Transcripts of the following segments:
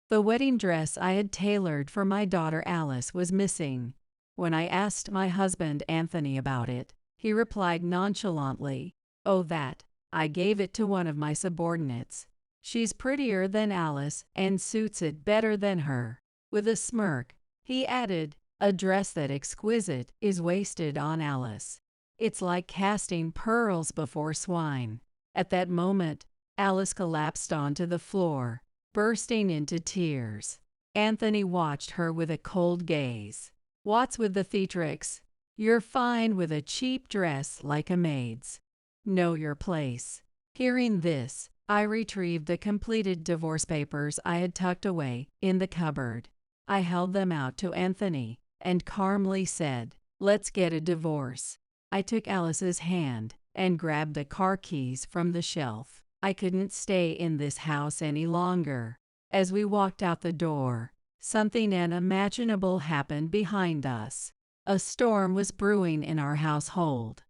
The wedding dress I had tailored for my daughter Alice was missing. When I asked my husband Anthony about it, he replied nonchalantly, "Oh, that. I gave it to one of my subordinates. She's prettier than Alice and suits it better than her." With a smirk, he added, "A dress that exquisite is wasted on Alice. It's like casting pearls before swine." At that moment, Alice collapsed onto the floor, bursting into tears. Anthony watched her with a cold gaze. "What's with the theatrics? You're fine with a cheap dress like a maid's. Know your place." Hearing this, I retrieved the completed divorce papers I had tucked away in the cupboard. I held them out to Anthony and calmly said, "Let's get a divorce." I took Alice's hand and grabbed the car keys from the shelf. I couldn't stay in this house any longer. As we walked out the door, something unimaginable happened behind us. A storm was brewing in our household.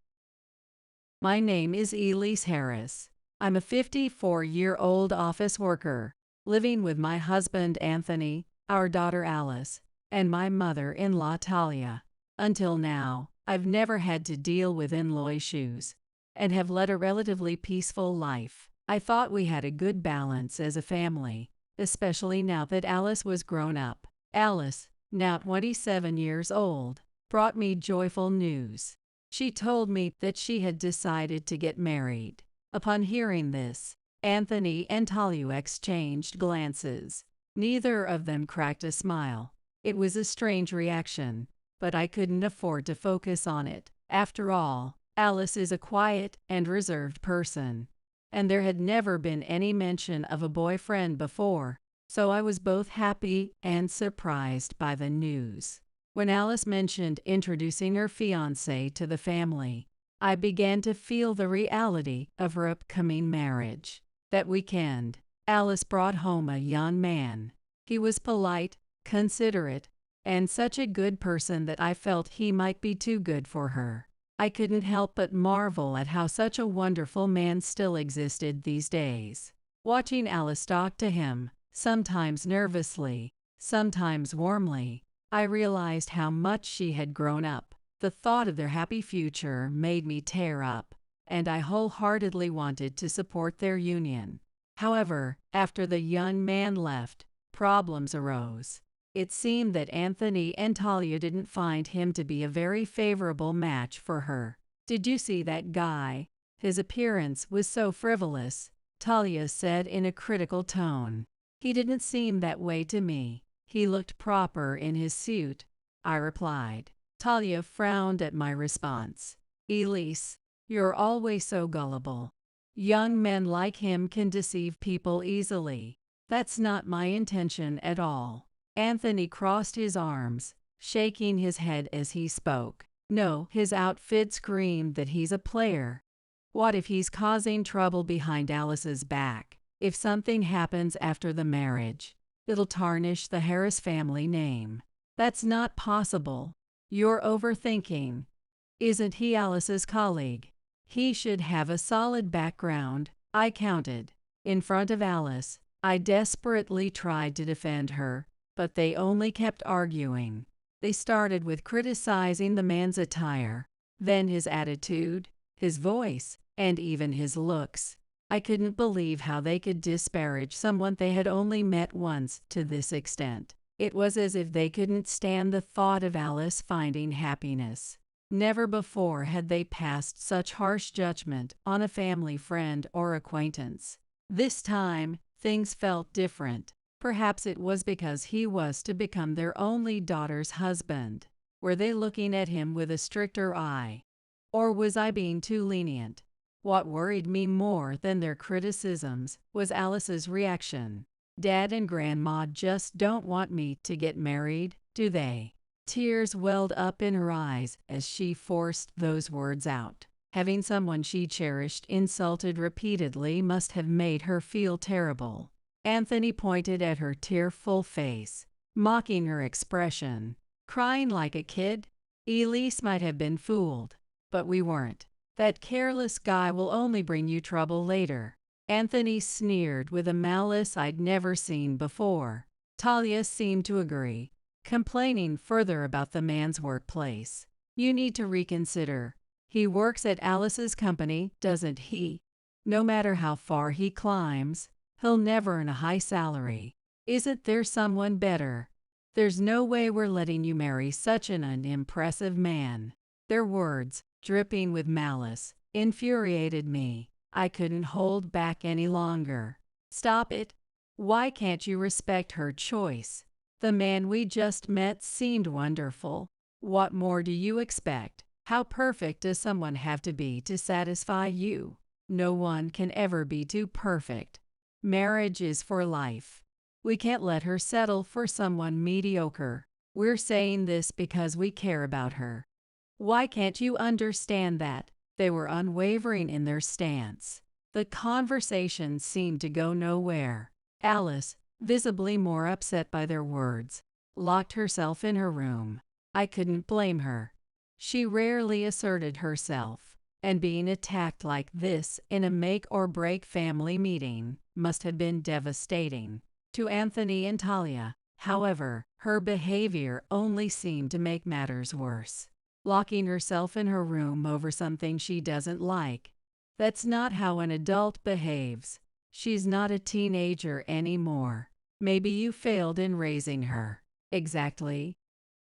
My name is Elise Harris. I'm a 54-year-old office worker, living with my husband Anthony, our daughter Alice, and my mother-in-law Talia. Until now, I've never had to deal with in-law issues, and have led a relatively peaceful life. I thought we had a good balance as a family, especially now that Alice was grown up. Alice, now 27 years old, brought me joyful news. She told me that she had decided to get married. Upon hearing this, Anthony and Talia exchanged glances. Neither of them cracked a smile. It was a strange reaction, but I couldn't afford to focus on it. After all, Alice is a quiet and reserved person, and there had never been any mention of a boyfriend before, so I was both happy and surprised by the news. When Alice mentioned introducing her fiancé to the family, I began to feel the reality of her upcoming marriage. That weekend, Alice brought home a young man. He was polite, considerate, and such a good person that I felt he might be too good for her. I couldn't help but marvel at how such a wonderful man still existed these days. Watching Alice talk to him, sometimes nervously, sometimes warmly, I realized how much she had grown up. The thought of their happy future made me tear up, and I wholeheartedly wanted to support their union. However, after the young man left, problems arose. It seemed that Anthony and Talia didn't find him to be a very favorable match for her. "Did you see that guy? His appearance was so frivolous," Talia said in a critical tone. "He didn't seem that way to me. He looked proper in his suit," I replied. Talia frowned at my response. "Elise, you're always so gullible. Young men like him can deceive people easily." "That's not my intention at all." Anthony crossed his arms, shaking his head as he spoke. "No, his outfit screamed that he's a player. What if he's causing trouble behind Alice's back? If something happens after the marriage, it'll tarnish the Harris family name." "That's not possible. You're overthinking. Isn't he Alice's colleague? He should have a solid background," I countered. In front of Alice, I desperately tried to defend her, but they only kept arguing. They started with criticizing the man's attire, then his attitude, his voice, and even his looks. I couldn't believe how they could disparage someone they had only met once to this extent. It was as if they couldn't stand the thought of Alice finding happiness. Never before had they passed such harsh judgment on a family friend or acquaintance. This time, things felt different. Perhaps it was because he was to become their only daughter's husband. Were they looking at him with a stricter eye? Or was I being too lenient? What worried me more than their criticisms was Alice's reaction. "Dad and Grandma just don't want me to get married, do they?" Tears welled up in her eyes as she forced those words out. Having someone she cherished insulted repeatedly must have made her feel terrible. Anthony pointed at her tearful face, mocking her expression. "Crying like a kid? Elise might have been fooled, but we weren't. That careless guy will only bring you trouble later." Anthony sneered with a malice I'd never seen before. Talia seemed to agree, complaining further about the man's workplace. You need to reconsider. He works at Alice's company, doesn't he? No matter how far he climbs, he'll never earn a high salary. Isn't there someone better? There's no way we're letting you marry such an unimpressive man. Their words, dripping with malice, infuriated me. I couldn't hold back any longer. Stop it. Why can't you respect her choice? The man we just met seemed wonderful. What more do you expect? How perfect does someone have to be to satisfy you? No one can ever be too perfect. Marriage is for life. We can't let her settle for someone mediocre. We're saying this because we care about her. Why can't you understand that? They were unwavering in their stance. The conversation seemed to go nowhere. Alice, visibly more upset by their words, locked herself in her room. I couldn't blame her. She rarely asserted herself, and being attacked like this in a make-or-break family meeting must have been devastating. To Anthony and Talia, however, her behavior only seemed to make matters worse. Locking herself in her room over something she doesn't like. That's not how an adult behaves. She's not a teenager anymore. Maybe you failed in raising her. Exactly.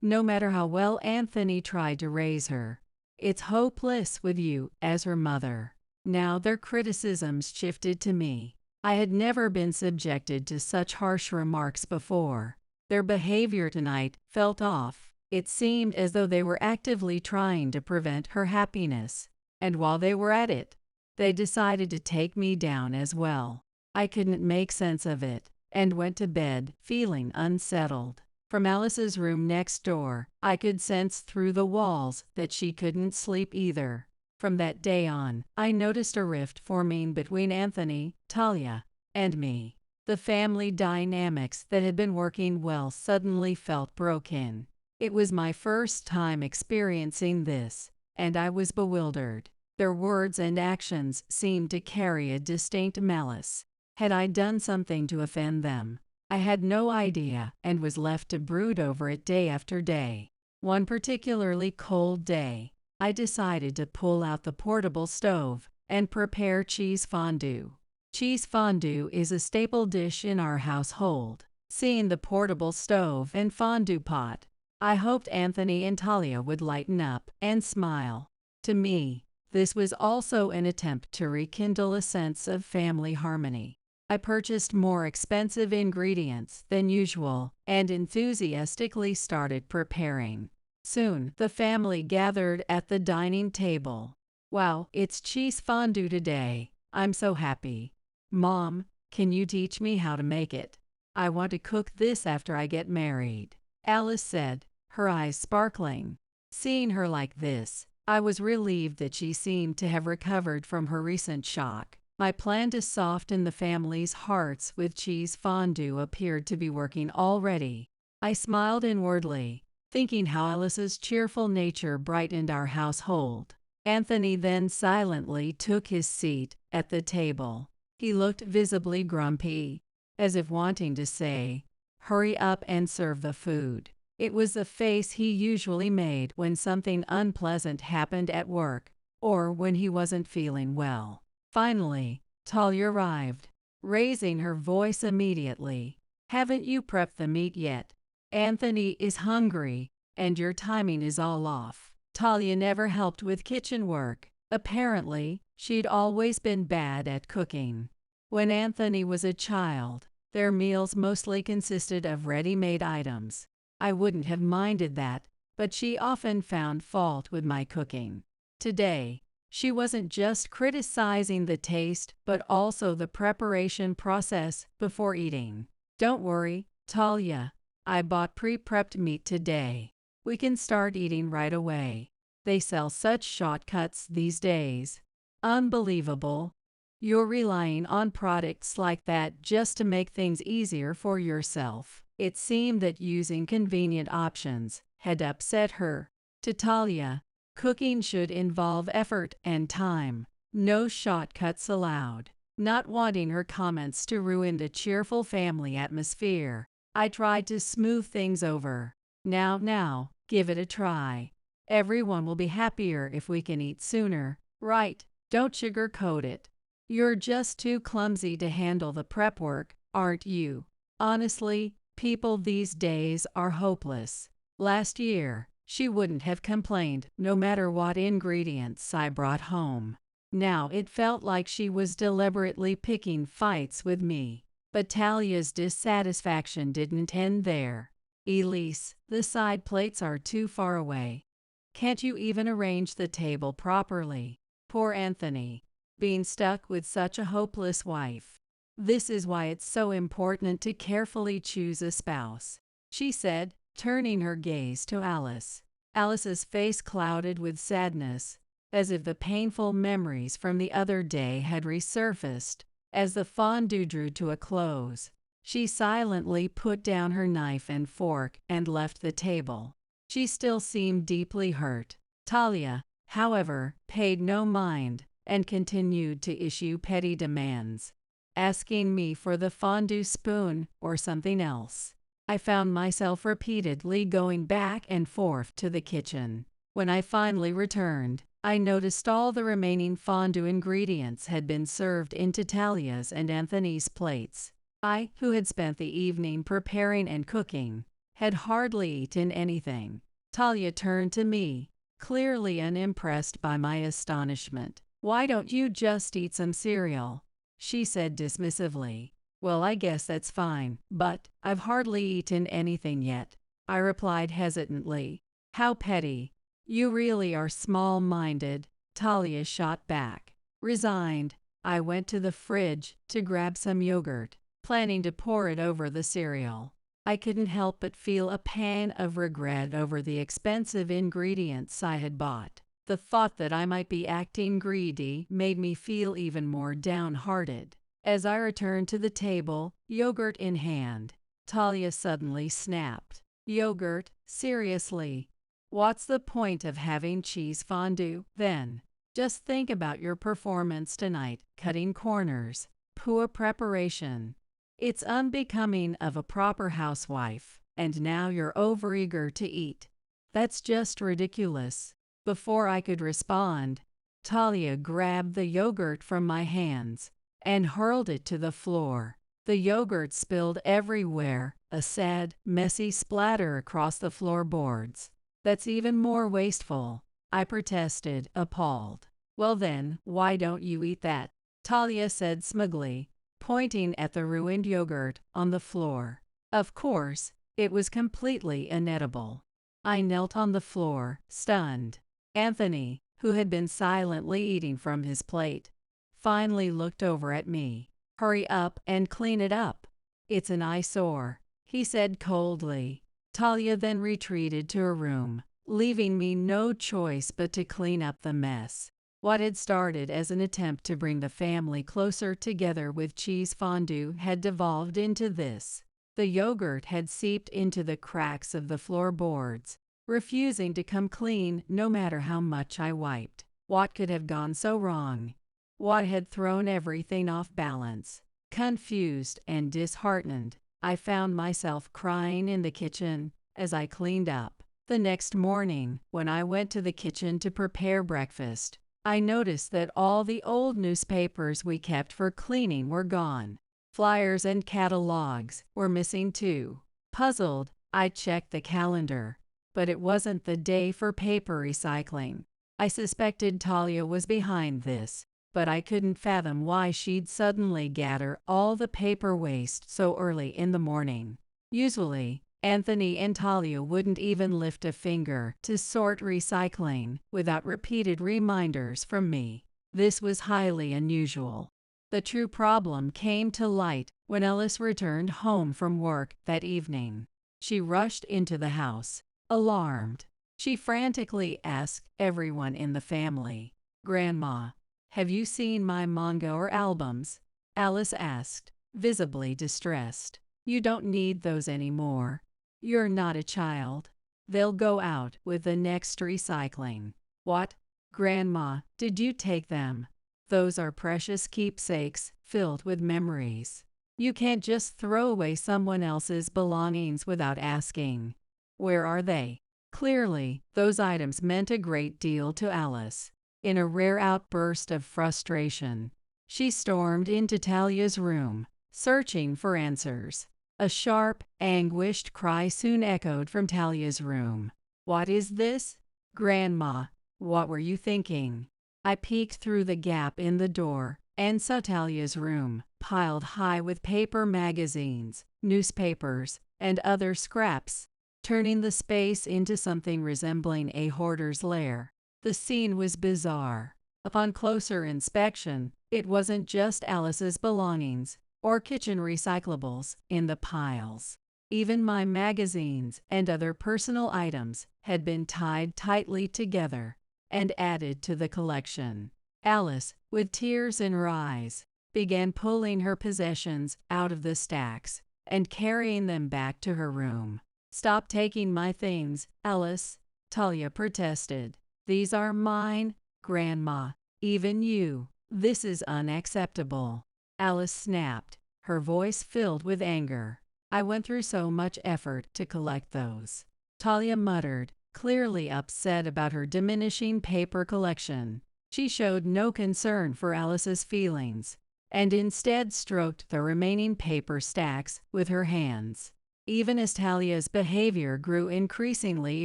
No matter how well Anthony tried to raise her, it's hopeless with you as her mother. Now their criticisms shifted to me. I had never been subjected to such harsh remarks before. Their behavior tonight felt off. It seemed as though they were actively trying to prevent her happiness. And while they were at it, they decided to take me down as well. I couldn't make sense of it, and went to bed, feeling unsettled. From Alice's room next door, I could sense through the walls that she couldn't sleep either. From that day on, I noticed a rift forming between Anthony, Talia, and me. The family dynamics that had been working well suddenly felt broken. It was my first time experiencing this, and I was bewildered. Their words and actions seemed to carry a distinct malice. Had I done something to offend them? I had no idea and was left to brood over it day after day. One particularly cold day, I decided to pull out the portable stove and prepare cheese fondue. Cheese fondue is a staple dish in our household. Seeing the portable stove and fondue pot, I hoped Anthony and Talia would lighten up and smile. To me, this was also an attempt to rekindle a sense of family harmony. I purchased more expensive ingredients than usual and enthusiastically started preparing. Soon, the family gathered at the dining table. Wow, it's cheese fondue today. I'm so happy. Mom, can you teach me how to make it? I want to cook this after I get married, Alice said, her eyes sparkling. Seeing her like this, I was relieved that she seemed to have recovered from her recent shock. My plan to soften the family's hearts with cheese fondue appeared to be working already. I smiled inwardly, thinking how Alice's cheerful nature brightened our household. Anthony then silently took his seat at the table. He looked visibly grumpy, as if wanting to say, "Hurry up and serve the food." It was the face he usually made when something unpleasant happened at work, or when he wasn't feeling well. Finally, Talia arrived, raising her voice immediately. "Haven't you prepped the meat yet? Anthony is hungry, and your timing is all off." Talia never helped with kitchen work. Apparently, she'd always been bad at cooking. When Anthony was a child, their meals mostly consisted of ready-made items. I wouldn't have minded that, but she often found fault with my cooking. Today, she wasn't just criticizing the taste, but also the preparation process before eating. "Don't worry, Talia. I bought pre-prepped meat today. We can start eating right away. They sell such shortcuts these days. Unbelievable. You're relying on products like that just to make things easier for yourself." It seemed that using convenient options had upset her. To Talia, cooking should involve effort and time. No shortcuts allowed. Not wanting her comments to ruin the cheerful family atmosphere, I tried to smooth things over. Now, give it a try. Everyone will be happier if we can eat sooner, right? Don't sugarcoat it. You're just too clumsy to handle the prep work, aren't you? Honestly, people these days are hopeless. Last year, she wouldn't have complained no matter what ingredients I brought home. Now it felt like she was deliberately picking fights with me. But Talia's dissatisfaction didn't end there. Elise, the side plates are too far away. Can't you even arrange the table properly? Poor Anthony, being stuck with such a hopeless wife. This is why it's so important to carefully choose a spouse, she said, turning her gaze to Alice. Alice's face clouded with sadness, as if the painful memories from the other day had resurfaced. As the fondue drew to a close, she silently put down her knife and fork and left the table. She still seemed deeply hurt. Talia, however, paid no mind and continued to issue petty demands, asking me for the fondue spoon or something else. I found myself repeatedly going back and forth to the kitchen. When I finally returned, I noticed all the remaining fondue ingredients had been served into Talia's and Anthony's plates. I, who had spent the evening preparing and cooking, had hardly eaten anything. Talia turned to me, clearly unimpressed by my astonishment. "Why don't you just eat some cereal?" she said dismissively. "Well, I guess that's fine, but I've hardly eaten anything yet," I replied hesitantly. "How petty. You really are small-minded," Talia shot back. Resigned, I went to the fridge to grab some yogurt, planning to pour it over the cereal. I couldn't help but feel a pang of regret over the expensive ingredients I had bought. The thought that I might be acting greedy made me feel even more downhearted. As I returned to the table, yogurt in hand, Talia suddenly snapped. "Yogurt? Seriously? What's the point of having cheese fondue, then? Just think about your performance tonight, cutting corners. Poor preparation. It's unbecoming of a proper housewife, and now you're overeager to eat. That's just ridiculous." Before I could respond, Talia grabbed the yogurt from my hands and hurled it to the floor. The yogurt spilled everywhere, a sad, messy splatter across the floorboards. "That's even more wasteful," I protested, appalled. "Well then, why don't you eat that?" Talia said smugly, pointing at the ruined yogurt on the floor. Of course, it was completely inedible. I knelt on the floor, stunned. Anthony, who had been silently eating from his plate, finally looked over at me. "Hurry up and clean it up. It's an eyesore," he said coldly. Talia then retreated to her room, leaving me no choice but to clean up the mess. What had started as an attempt to bring the family closer together with cheese fondue had devolved into this. The yogurt had seeped into the cracks of the floorboards, refusing to come clean no matter how much I wiped. What could have gone so wrong? What had thrown everything off balance? Confused and disheartened, I found myself crying in the kitchen as I cleaned up. The next morning, when I went to the kitchen to prepare breakfast, I noticed that all the old newspapers we kept for cleaning were gone. Flyers and catalogs were missing too. Puzzled, I checked the calendar, but it wasn't the day for paper recycling. I suspected Talia was behind this, but I couldn't fathom why she'd suddenly gather all the paper waste so early in the morning. Usually, Anthony and Talia wouldn't even lift a finger to sort recycling without repeated reminders from me. This was highly unusual. The true problem came to light when Alice returned home from work that evening. She rushed into the house, alarmed. She frantically asked everyone in the family, "Grandma, have you seen my manga or albums?" Alice asked, visibly distressed. "You don't need those anymore. You're not a child. They'll go out with the next recycling." "What? Grandma, did you take them? Those are precious keepsakes filled with memories." You can't just throw away someone else's belongings without asking. Where are they? Clearly, those items meant a great deal to Alice. In a rare outburst of frustration, she stormed into Talia's room, searching for answers. A sharp, anguished cry soon echoed from Talia's room. "What is this? Grandma, what were you thinking?" I peeked through the gap in the door and saw Talia's room, piled high with paper magazines, newspapers, and other scraps, turning the space into something resembling a hoarder's lair. The scene was bizarre. Upon closer inspection, it wasn't just Alice's belongings or kitchen recyclables in the piles. Even my magazines and other personal items had been tied tightly together and added to the collection. Alice, with tears in her eyes, began pulling her possessions out of the stacks and carrying them back to her room. "Stop taking my things, Alice," Talia protested. "These are mine, Grandma. Even you. This is unacceptable." Alice snapped, her voice filled with anger. "I went through so much effort to collect those," Talia muttered, clearly upset about her diminishing paper collection. She showed no concern for Alice's feelings, and instead stroked the remaining paper stacks with her hands. Even as Talia's behavior grew increasingly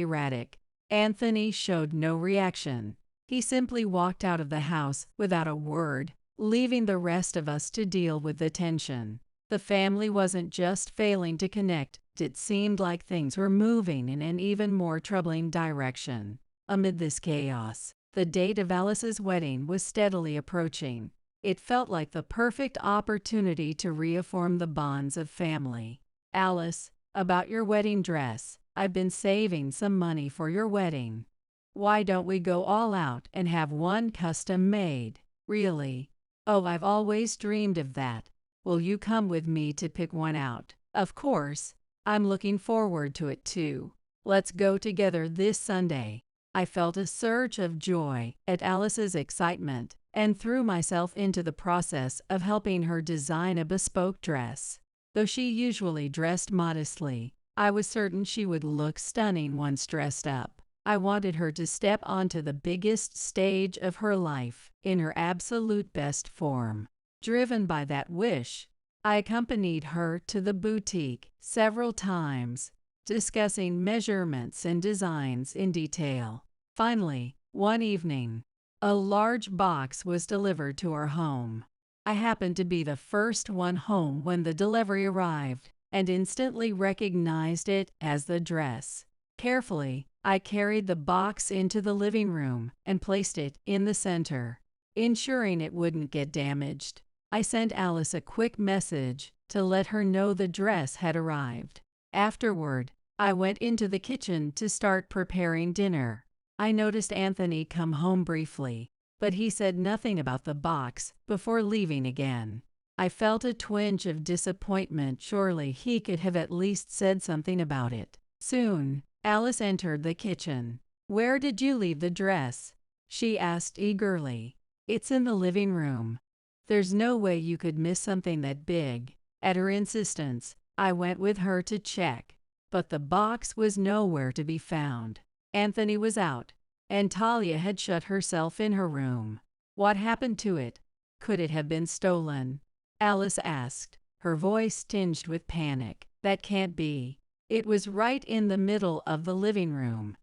erratic, Anthony showed no reaction. He simply walked out of the house without a word, leaving the rest of us to deal with the tension. The family wasn't just failing to connect, it seemed like things were moving in an even more troubling direction. Amid this chaos, the date of Alice's wedding was steadily approaching. It felt like the perfect opportunity to reaffirm the bonds of family. "Alice, about your wedding dress. I've been saving some money for your wedding. Why don't we go all out and have one custom made?" "Really? Oh, I've always dreamed of that. Will you come with me to pick one out?" "Of course. I'm looking forward to it too. Let's go together this Sunday." I felt a surge of joy at Alice's excitement and threw myself into the process of helping her design a bespoke dress. Though she usually dressed modestly, I was certain she would look stunning once dressed up. I wanted her to step onto the biggest stage of her life in her absolute best form. Driven by that wish, I accompanied her to the boutique several times, discussing measurements and designs in detail. Finally, one evening, a large box was delivered to our home. I happened to be the first one home when the delivery arrived and instantly recognized it as the dress. Carefully, I carried the box into the living room and placed it in the center, ensuring it wouldn't get damaged. I sent Alice a quick message to let her know the dress had arrived. Afterward, I went into the kitchen to start preparing dinner. I noticed Anthony come home briefly, but he said nothing about the box before leaving again. I felt a twinge of disappointment. Surely he could have at least said something about it. Soon, Alice entered the kitchen. "Where did you leave the dress?" she asked eagerly. "It's in the living room. There's no way you could miss something that big." At her insistence, I went with her to check, but the box was nowhere to be found. Anthony was out, and Talia had shut herself in her room. "What happened to it? Could it have been stolen?" Alice asked, her voice tinged with panic. "That can't be. It was right in the middle of the living room.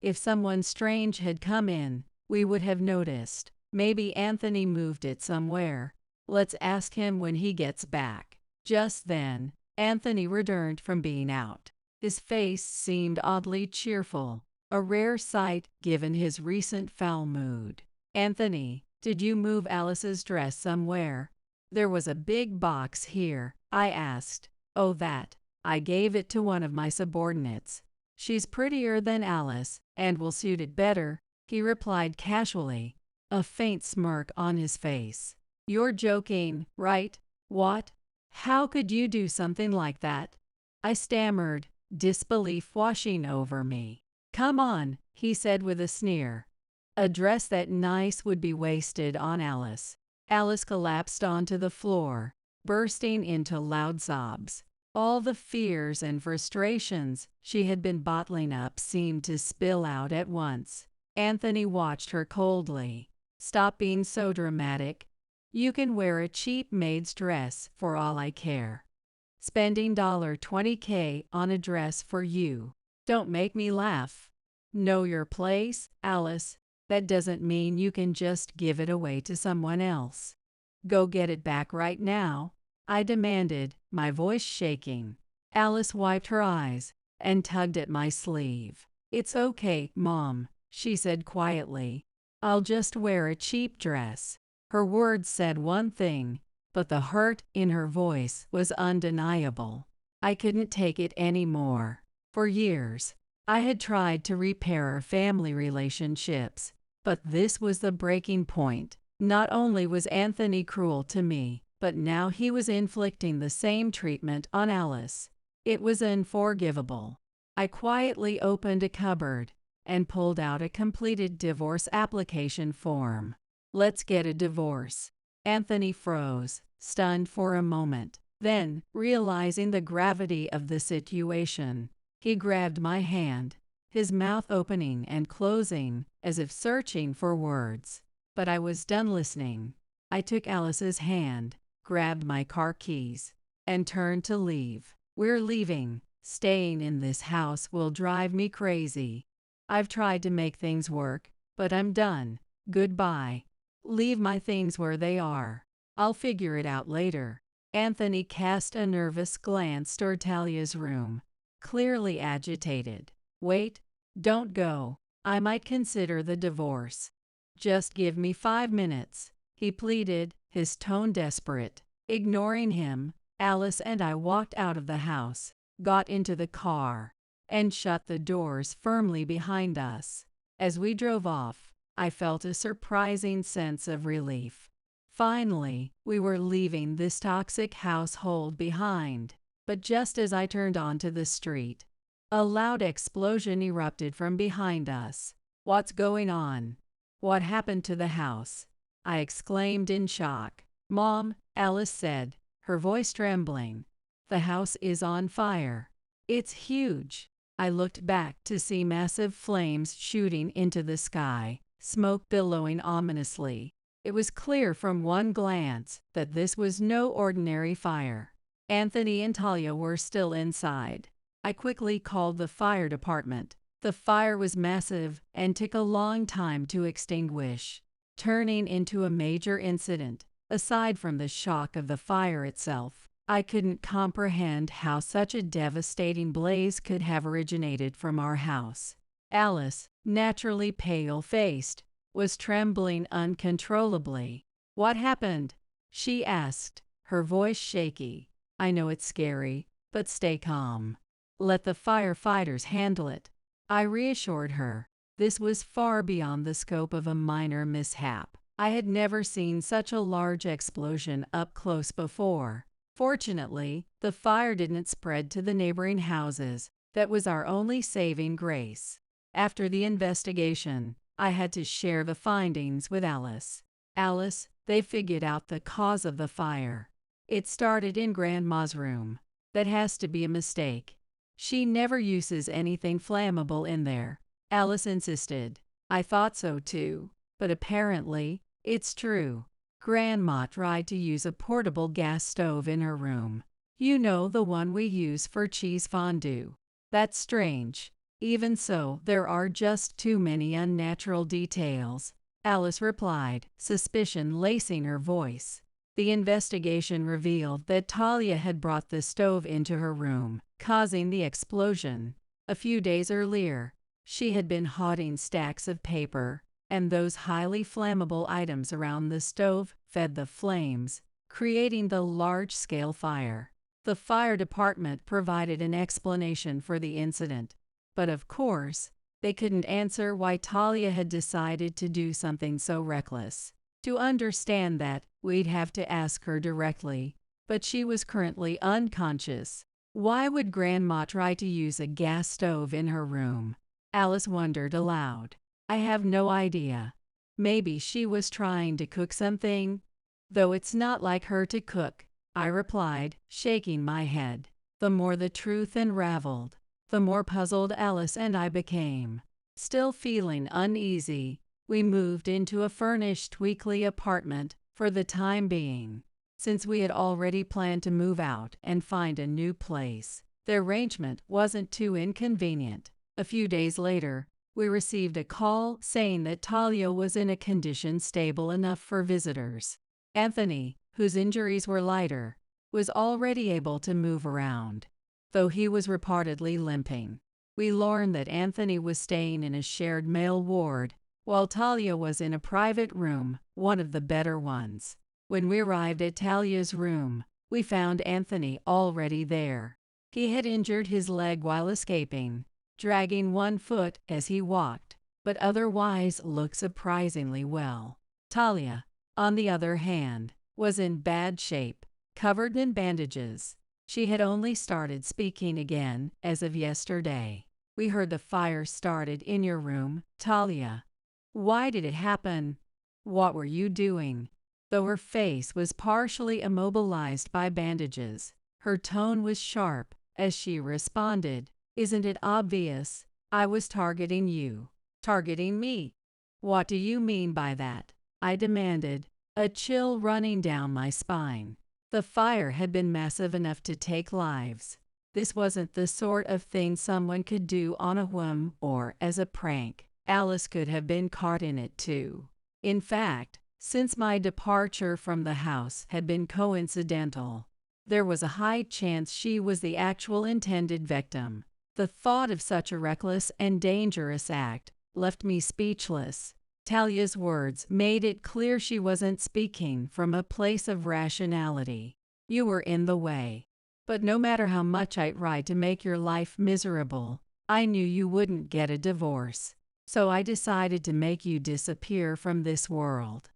If someone strange had come in, we would have noticed. Maybe Anthony moved it somewhere. Let's ask him when he gets back." Just then, Anthony returned from being out. His face seemed oddly cheerful, a rare sight given his recent foul mood. "Anthony, did you move Alice's dress somewhere? There was a big box here," I asked. "Oh, that. I gave it to one of my subordinates. She's prettier than Alice and will suit it better," he replied casually, a faint smirk on his face. "You're joking, right? What? How could you do something like that?" I stammered, disbelief washing over me. "Come on," he said with a sneer. "A dress that nice would be wasted on Alice." Alice collapsed onto the floor, bursting into loud sobs. All the fears and frustrations she had been bottling up seemed to spill out at once. Anthony watched her coldly. "Stop being so dramatic. You can wear a cheap maid's dress for all I care. Spending $20K on a dress for you. Don't make me laugh. Know your place, Alice. That doesn't mean you can just give it away to someone else. Go get it back right now," I demanded, my voice shaking. Alice wiped her eyes and tugged at my sleeve. "It's okay, Mom," she said quietly. "I'll just wear a cheap dress." Her words said one thing, but the hurt in her voice was undeniable. I couldn't take it anymore. For years, I had tried to repair our family relationships, but this was the breaking point. Not only was Anthony cruel to me, but now he was inflicting the same treatment on Alice. It was unforgivable. I quietly opened a cupboard and pulled out a completed divorce application form. "Let's get a divorce." Anthony froze, stunned for a moment. Then, realizing the gravity of the situation, he grabbed my hand, his mouth opening and closing as if searching for words. But I was done listening. I took Alice's hand, grabbed my car keys, and turned to leave. "We're leaving. Staying in this house will drive me crazy. I've tried to make things work, but I'm done. Goodbye. Leave my things where they are. I'll figure it out later." Anthony cast a nervous glance toward Talia's room, clearly agitated. "Wait, don't go. I might consider the divorce. Just give me 5 minutes," he pleaded, his tone desperate. Ignoring him, Alice and I walked out of the house, got into the car, and shut the doors firmly behind us. As we drove off, I felt a surprising sense of relief. Finally, we were leaving this toxic household behind. But just as I turned onto the street, a loud explosion erupted from behind us. "What's going on? What happened to the house?" I exclaimed in shock. "Mom," Alice said, her voice trembling, "the house is on fire. It's huge." I looked back to see massive flames shooting into the sky, smoke billowing ominously. It was clear from one glance that this was no ordinary fire. Anthony and Talia were still inside. I quickly called the fire department. The fire was massive and took a long time to extinguish, turning into a major incident. Aside from the shock of the fire itself, I couldn't comprehend how such a devastating blaze could have originated from our house. Alice, naturally pale-faced, was trembling uncontrollably. "What happened?" she asked, her voice shaky. "I know it's scary, but stay calm. Let the firefighters handle it," I reassured her. This was far beyond the scope of a minor mishap. I had never seen such a large explosion up close before. Fortunately, the fire didn't spread to the neighboring houses. That was our only saving grace. After the investigation, I had to share the findings with Alice. "Alice, they figured out the cause of the fire. It started in Grandma's room. That has to be a mistake. She never uses anything flammable in there," Alice insisted. "I thought so too, but apparently, it's true. Grandma tried to use a portable gas stove in her room. You know, the one we use for cheese fondue. That's strange. Even so, there are just too many unnatural details," Alice replied, suspicion lacing her voice. The investigation revealed that Talia had brought the stove into her room, causing the explosion. A few days earlier, she had been hoarding stacks of paper, and those highly flammable items around the stove fed the flames, creating the large-scale fire. The fire department provided an explanation for the incident, but of course, they couldn't answer why Talia had decided to do something so reckless. To understand that, we'd have to ask her directly, but she was currently unconscious. Why would Grandma try to use a gas stove in her room? Alice wondered aloud. "I have no idea. Maybe she was trying to cook something, though it's not like her to cook," I replied, shaking my head. The more the truth unraveled, the more puzzled Alice and I became. Still feeling uneasy, we moved into a furnished weekly apartment for the time being. Since we had already planned to move out and find a new place, the arrangement wasn't too inconvenient. A few days later, we received a call saying that Talia was in a condition stable enough for visitors. Anthony, whose injuries were lighter, was already able to move around, though he was reportedly limping. We learned that Anthony was staying in a shared male ward, while Talia was in a private room, one of the better ones. When we arrived at Talia's room, we found Anthony already there. He had injured his leg while escaping, dragging one foot as he walked, but otherwise looked surprisingly well. Talia, on the other hand, was in bad shape, covered in bandages. She had only started speaking again as of yesterday. We heard the fire started in your room, Talia. Why did it happen? What were you doing? Though her face was partially immobilized by bandages, her tone was sharp as she responded, "Isn't it obvious? I was targeting you." "Targeting me? What do you mean by that?" I demanded, a chill running down my spine. The fire had been massive enough to take lives. This wasn't the sort of thing someone could do on a whim or as a prank. Alice could have been caught in it too. In fact, since my departure from the house had been coincidental, there was a high chance she was the actual intended victim. The thought of such a reckless and dangerous act left me speechless. Talia's words made it clear she wasn't speaking from a place of rationality. "You were in the way. But no matter how much I tried to make your life miserable, I knew you wouldn't get a divorce. So I decided to make you disappear from this world.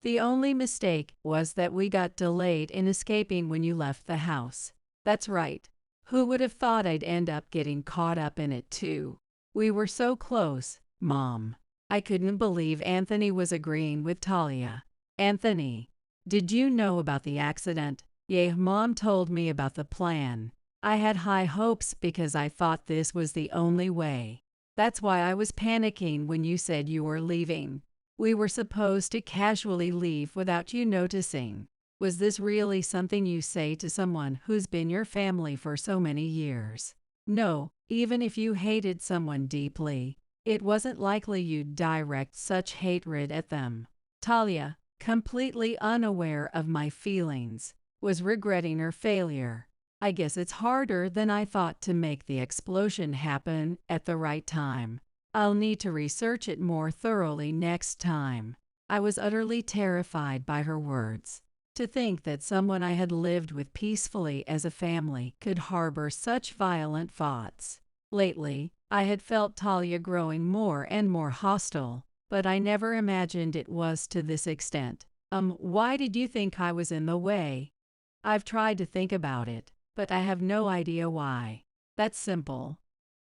The only mistake was that we got delayed in escaping when you left the house." "That's right. Who would have thought I'd end up getting caught up in it too? We were so close, Mom." I couldn't believe Anthony was agreeing with Talia. "Anthony, did you know about the accident?" "Yeah, Mom told me about the plan. I had high hopes because I thought this was the only way. That's why I was panicking when you said you were leaving. We were supposed to casually leave without you noticing. Was this really something you say to someone who's been your family for so many years? No, even if you hated someone deeply, it wasn't likely you'd direct such hatred at them." Talia, completely unaware of my feelings, was regretting her failure. "I guess it's harder than I thought to make the explosion happen at the right time. I'll need to research it more thoroughly next time." I was utterly terrified by her words. To think that someone I had lived with peacefully as a family could harbor such violent thoughts. Lately, I had felt Talia growing more and more hostile, but I never imagined it was to this extent. Why did you think I was in the way?" "I've tried to think about it, but I have no idea why." "That's simple.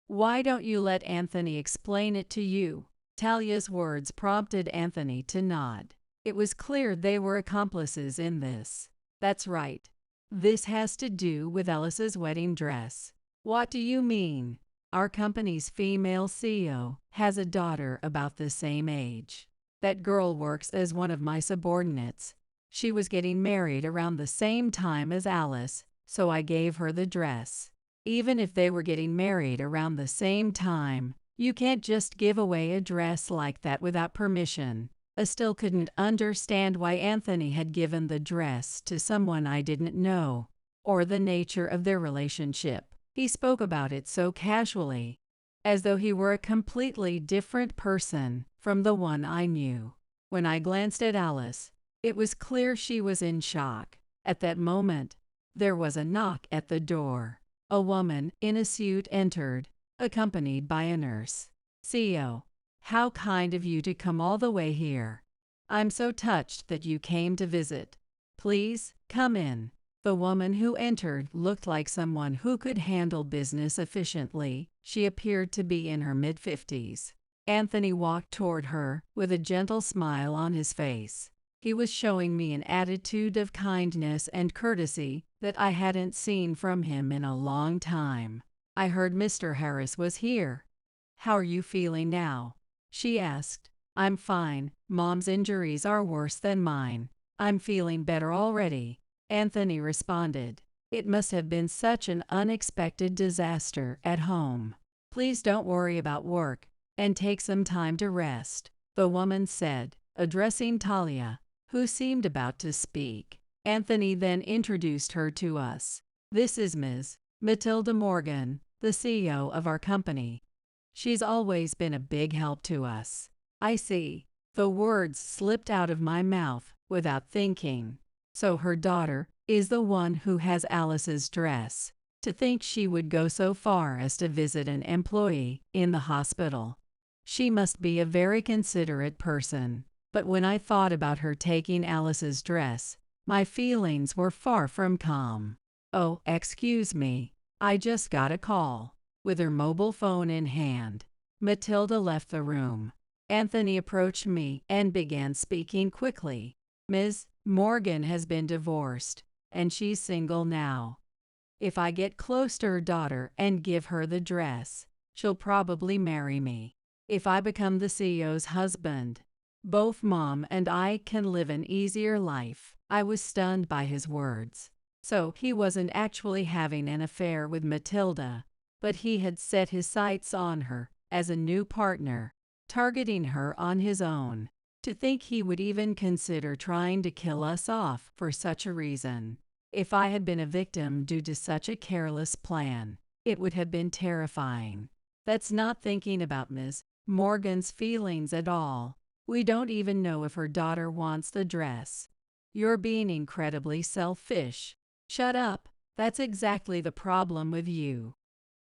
Why don't you let Anthony explain it to you?" Talia's words prompted Anthony to nod. It was clear they were accomplices in this. "That's right. This has to do with Alice's wedding dress." "What do you mean?" "Our company's female CEO has a daughter about the same age. That girl works as one of my subordinates. She was getting married around the same time as Alice, so I gave her the dress. Even if they were getting married around the same time, you can't just give away a dress like that without permission." I still couldn't understand why Anthony had given the dress to someone I didn't know, or the nature of their relationship. He spoke about it so casually, as though he were a completely different person from the one I knew. When I glanced at Alice, it was clear she was in shock. At that moment, there was a knock at the door. A woman in a suit entered, accompanied by a nurse. "CEO, how kind of you to come all the way here. I'm so touched that you came to visit. Please, come in." The woman who entered looked like someone who could handle business efficiently. She appeared to be in her mid-50s. Anthony walked toward her with a gentle smile on his face. He was showing me an attitude of kindness and courtesy that I hadn't seen from him in a long time. I heard Mr. Harris was here. How are you feeling now? She asked. I'm fine. Mom's injuries are worse than mine. I'm feeling better already, Anthony responded. It must have been such an unexpected disaster at home. Please don't worry about work and take some time to rest, the woman said, addressing Talia, who seemed about to speak. Anthony then introduced her to us. This is Ms. Matilda Morgan, the CEO of our company. She's always been a big help to us. I see. The words slipped out of my mouth without thinking. So her daughter is the one who has Alice's dress. To think she would go so far as to visit an employee in the hospital. She must be a very considerate person. But when I thought about her taking Alice's dress, my feelings were far from calm. Oh, excuse me. I just got a call. With her mobile phone in hand, Matilda left the room. Anthony approached me and began speaking quickly. Ms. Morgan has been divorced, and she's single now. If I get close to her daughter and give her the dress, she'll probably marry me. If I become the CEO's husband, both Mom and I can live an easier life. I was stunned by his words. So he wasn't actually having an affair with Matilda, but he had set his sights on her as a new partner, targeting her on his own. To think he would even consider trying to kill us off for such a reason. If I had been a victim due to such a careless plan, it would have been terrifying. That's not thinking about Ms. Morgan's feelings at all. We don't even know if her daughter wants the dress. You're being incredibly selfish. Shut up. That's exactly the problem with you.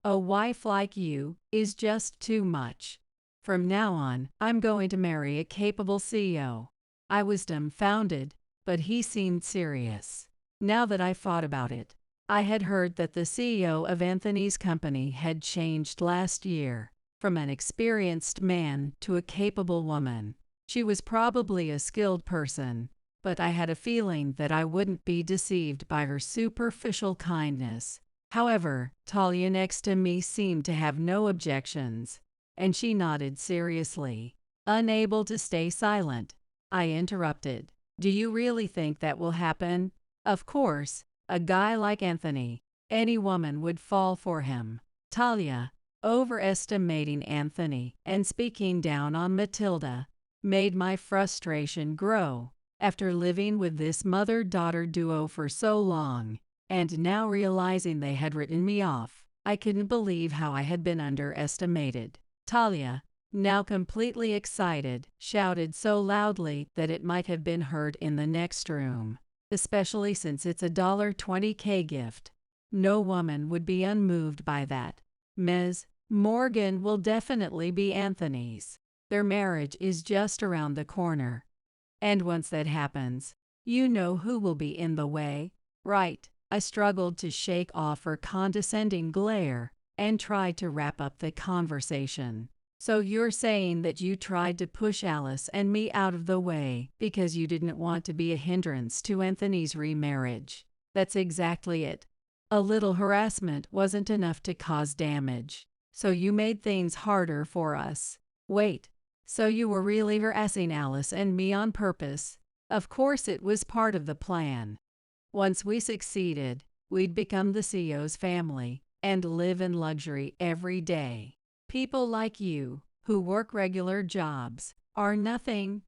A wife like you is just too much. From now on, I'm going to marry a capable CEO. I was dumbfounded, but he seemed serious. Now that I thought about it, I had heard that the CEO of Anthony's company had changed last year, from an experienced man to a capable woman. She was probably a skilled person, but I had a feeling that I wouldn't be deceived by her superficial kindness. However, Talia next to me seemed to have no objections, and she nodded seriously. Unable to stay silent, I interrupted. Do you really think that will happen? Of course, a guy like Anthony, any woman would fall for him. Talia, overestimating Anthony and speaking down on Matilda, made my frustration grow. After living with this mother-daughter duo for so long, and now realizing they had written me off, I couldn't believe how I had been underestimated. Talia, now completely excited, shouted so loudly that it might have been heard in the next room. Especially since it's a $20K gift. No woman would be unmoved by that. Ms. Morgan will definitely be Anthony's. Their marriage is just around the corner. And once that happens, you know who will be in the way, right? I struggled to shake off her condescending glare and tried to wrap up the conversation. So you're saying that you tried to push Alice and me out of the way because you didn't want to be a hindrance to Anthony's remarriage. That's exactly it. A little harassment wasn't enough to cause damage, so you made things harder for us. Wait, so you were really harassing Alice and me on purpose? Of course it was part of the plan. Once we succeeded, we'd become the CEO's family and live in luxury every day. People like you, who work regular jobs, are nothing.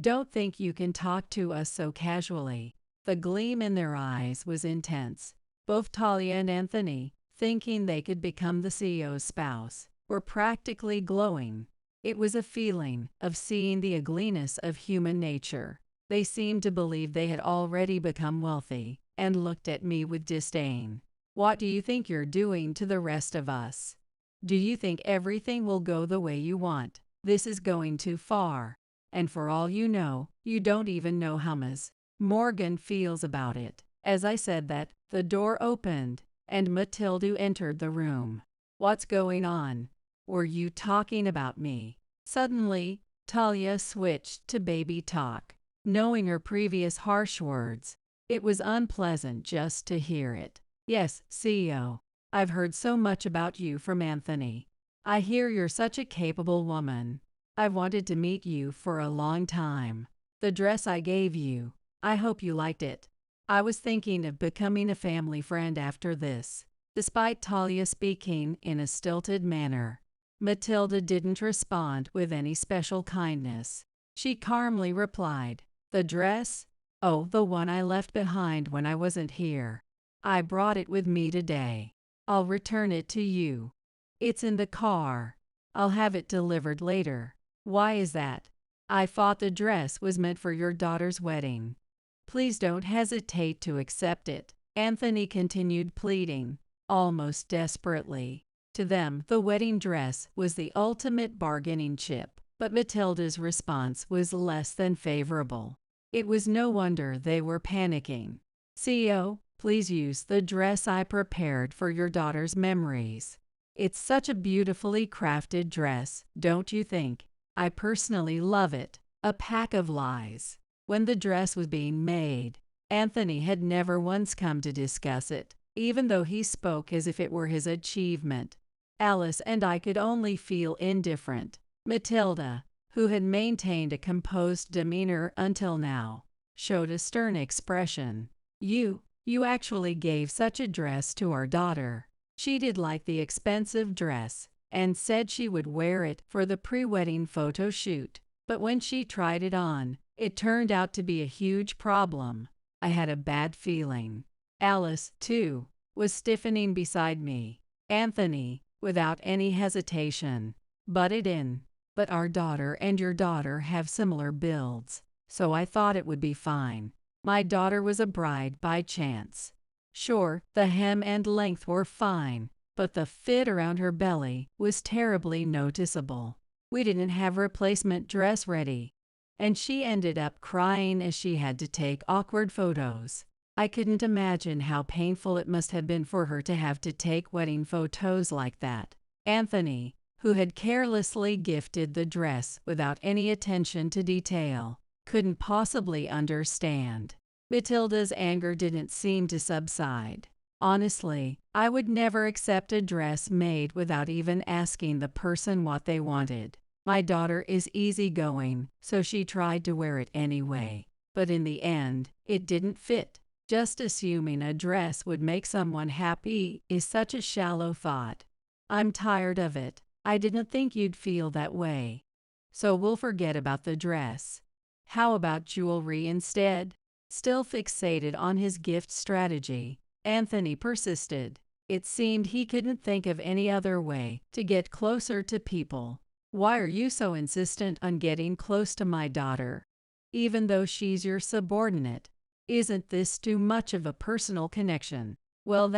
Don't think you can talk to us so casually. The gleam in their eyes was intense. Both Talia and Anthony, thinking they could become the CEO's spouse, were practically glowing. It was a feeling of seeing the ugliness of human nature. They seemed to believe they had already become wealthy, and looked at me with disdain. What do you think you're doing to the rest of us? Do you think everything will go the way you want? This is going too far. And for all you know, you don't even know how Ms. Morgan feels about it. As I said that, the door opened, and Matilda entered the room. What's going on? Were you talking about me? Suddenly, Talia switched to baby talk. Knowing her previous harsh words, it was unpleasant just to hear it. Yes, CEO. I've heard so much about you from Anthony. I hear you're such a capable woman. I've wanted to meet you for a long time. The dress I gave you, I hope you liked it. I was thinking of becoming a family friend after this. Despite Talia speaking in a stilted manner, Matilda didn't respond with any special kindness. She calmly replied, "The dress? Oh, the one I left behind when I wasn't here. I brought it with me today. I'll return it to you. It's in the car. I'll have it delivered later." "Why is that?" "I thought the dress was meant for your daughter's wedding. Please don't hesitate to accept it," Anthony continued pleading, almost desperately. To them, the wedding dress was the ultimate bargaining chip, but Matilda's response was less than favorable. It was no wonder they were panicking. "CEO, please use the dress I prepared for your daughter's memories. It's such a beautifully crafted dress, don't you think? I personally love it." A pack of lies. When the dress was being made, Anthony had never once come to discuss it, even though he spoke as if it were his achievement. Alice and I could only feel indifferent. Matilda, who had maintained a composed demeanor until now, showed a stern expression. You actually gave such a dress to our daughter. She did like the expensive dress and said she would wear it for the pre-wedding photo shoot. But when she tried it on, it turned out to be a huge problem. I had a bad feeling." Alice, too, was stiffening beside me. Anthony, without any hesitation, butted in. "But our daughter and your daughter have similar builds, so I thought it would be fine. My daughter was a bride by chance. Sure, the hem and length were fine, but the fit around her belly was terribly noticeable. We didn't have replacement dress ready, and she ended up crying as she had to take awkward photos. I couldn't imagine how painful it must have been for her to have to take wedding photos like that." Anthony, who had carelessly gifted the dress without any attention to detail, couldn't possibly understand. Matilda's anger didn't seem to subside. "Honestly, I would never accept a dress made without even asking the person what they wanted. My daughter is easygoing, so she tried to wear it anyway. But in the end, it didn't fit. Just assuming a dress would make someone happy is such a shallow thought. I'm tired of it. I didn't think you'd feel that way. So we'll forget about the dress. How about jewelry instead?" Still fixated on his gift strategy, Anthony persisted. It seemed he couldn't think of any other way to get closer to people. "Why are you so insistent on getting close to my daughter, even though she's your subordinate? Isn't this too much of a personal connection?" "Well,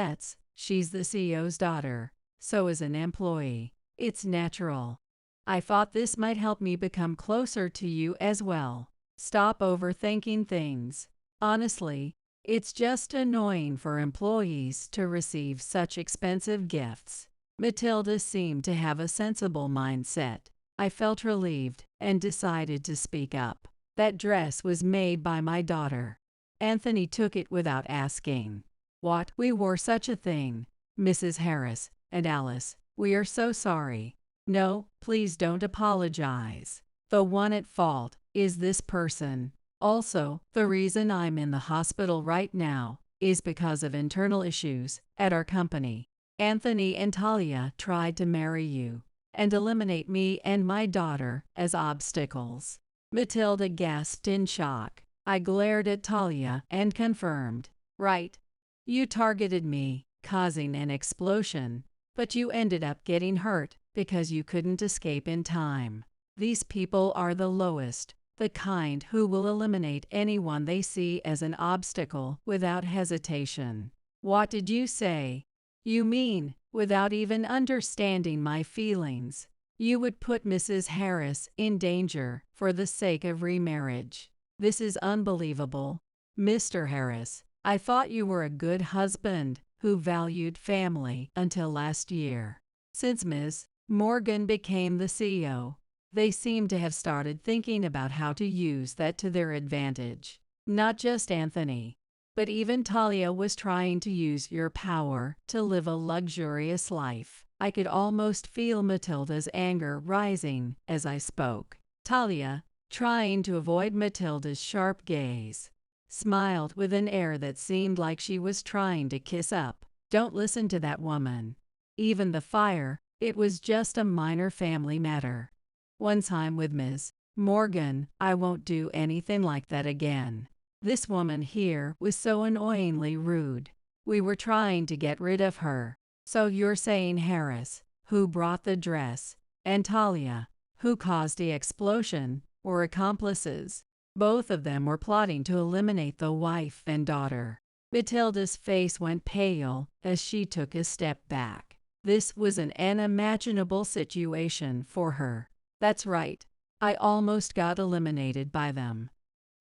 she's the CEO's daughter, so as an employee, it's natural. I thought this might help me become closer to you as well. Stop overthinking things. Honestly, it's just annoying for employees to receive such expensive gifts." Matilda seemed to have a sensible mindset. I felt relieved and decided to speak up. "That dress was made by my daughter." Anthony took it without asking. "What? We wore such a thing, Mrs. Harris and Alice. We are so sorry." "No, please don't apologize. The one at fault is this person. Also, the reason I'm in the hospital right now is because of internal issues at our company. Anthony and Talia tried to marry you and eliminate me and my daughter as obstacles." Matilda gasped in shock. I glared at Talia and confirmed. "Right. You targeted me, causing an explosion, but you ended up getting hurt because you couldn't escape in time. These people are the lowest, the kind who will eliminate anyone they see as an obstacle without hesitation." "What did you say? You mean, without even understanding my feelings, you would put Mrs. Harris in danger for the sake of remarriage? This is unbelievable. Mr. Harris, I thought you were a good husband who valued family until last year. Since Ms. Morgan became the CEO, They seemed to have started thinking about how to use that to their advantage. Not just Anthony, but even Talia was trying to use your power to live a luxurious life. I could almost feel Matilda's anger rising as I spoke. Talia, trying to avoid Matilda's sharp gaze, smiled with an air that seemed like she was trying to kiss up. Don't listen to that woman. Even the fire, it was just a minor family matter. Once I'm with Ms. Morgan, I won't do anything like that again. This woman here was so annoyingly rude. We were trying to get rid of her. So you're saying Harris, who brought the dress, and Talia, who caused the explosion, were accomplices? Both of them were plotting to eliminate the wife and daughter. Matilda's face went pale as she took a step back. This was an unimaginable situation for her. That's right. I almost got eliminated by them.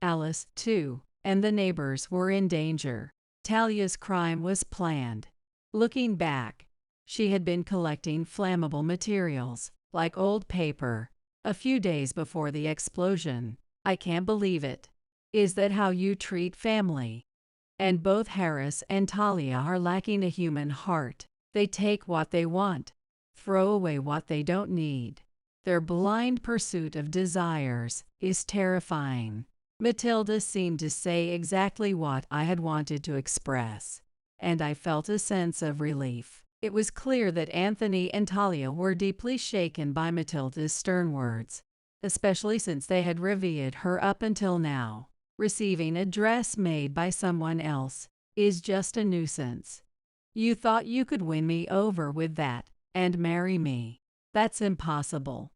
Alice, too, and the neighbors were in danger. Talia's crime was planned. Looking back, she had been collecting flammable materials, like old paper, a few days before the explosion. I can't believe it. Is that how you treat family? And both Harris and Talia are lacking a human heart. They take what they want, throw away what they don't need. Their blind pursuit of desires is terrifying. Matilda seemed to say exactly what I had wanted to express, and I felt a sense of relief. It was clear that Anthony and Talia were deeply shaken by Matilda's stern words, especially since they had revered her up until now. Receiving a dress made by someone else is just a nuisance. You thought you could win me over with that and marry me. That's impossible.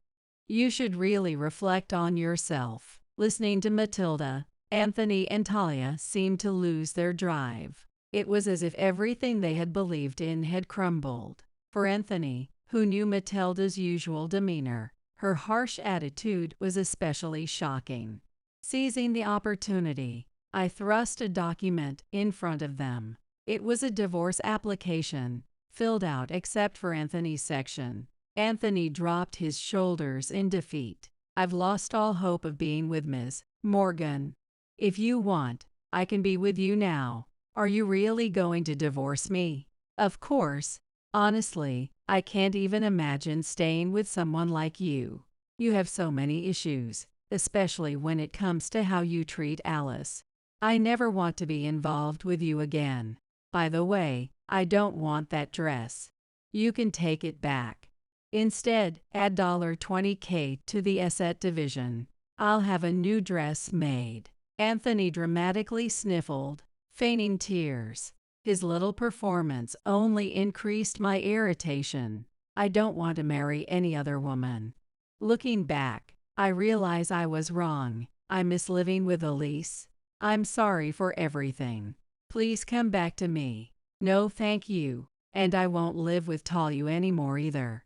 You should really reflect on yourself. Listening to Matilda, Anthony and Talia seemed to lose their drive. It was as if everything they had believed in had crumbled. For Anthony, who knew Matilda's usual demeanor, her harsh attitude was especially shocking. Seizing the opportunity, I thrust a document in front of them. It was a divorce application, filled out except for Anthony's section. Anthony dropped his shoulders in defeat. I've lost all hope of being with Ms. Morgan. If you want, I can be with you now. Are you really going to divorce me? Of course. Honestly, I can't even imagine staying with someone like you. You have so many issues, especially when it comes to how you treat Alice. I never want to be involved with you again. By the way, I don't want that dress. You can take it back. Instead, add $20K to the asset division. I'll have a new dress made. Anthony dramatically sniffled, feigning tears. His little performance only increased my irritation. I don't want to marry any other woman. Looking back, I realize I was wrong. I miss living with Elise. I'm sorry for everything. Please come back to me. No, thank you. And I won't live with Talia anymore either.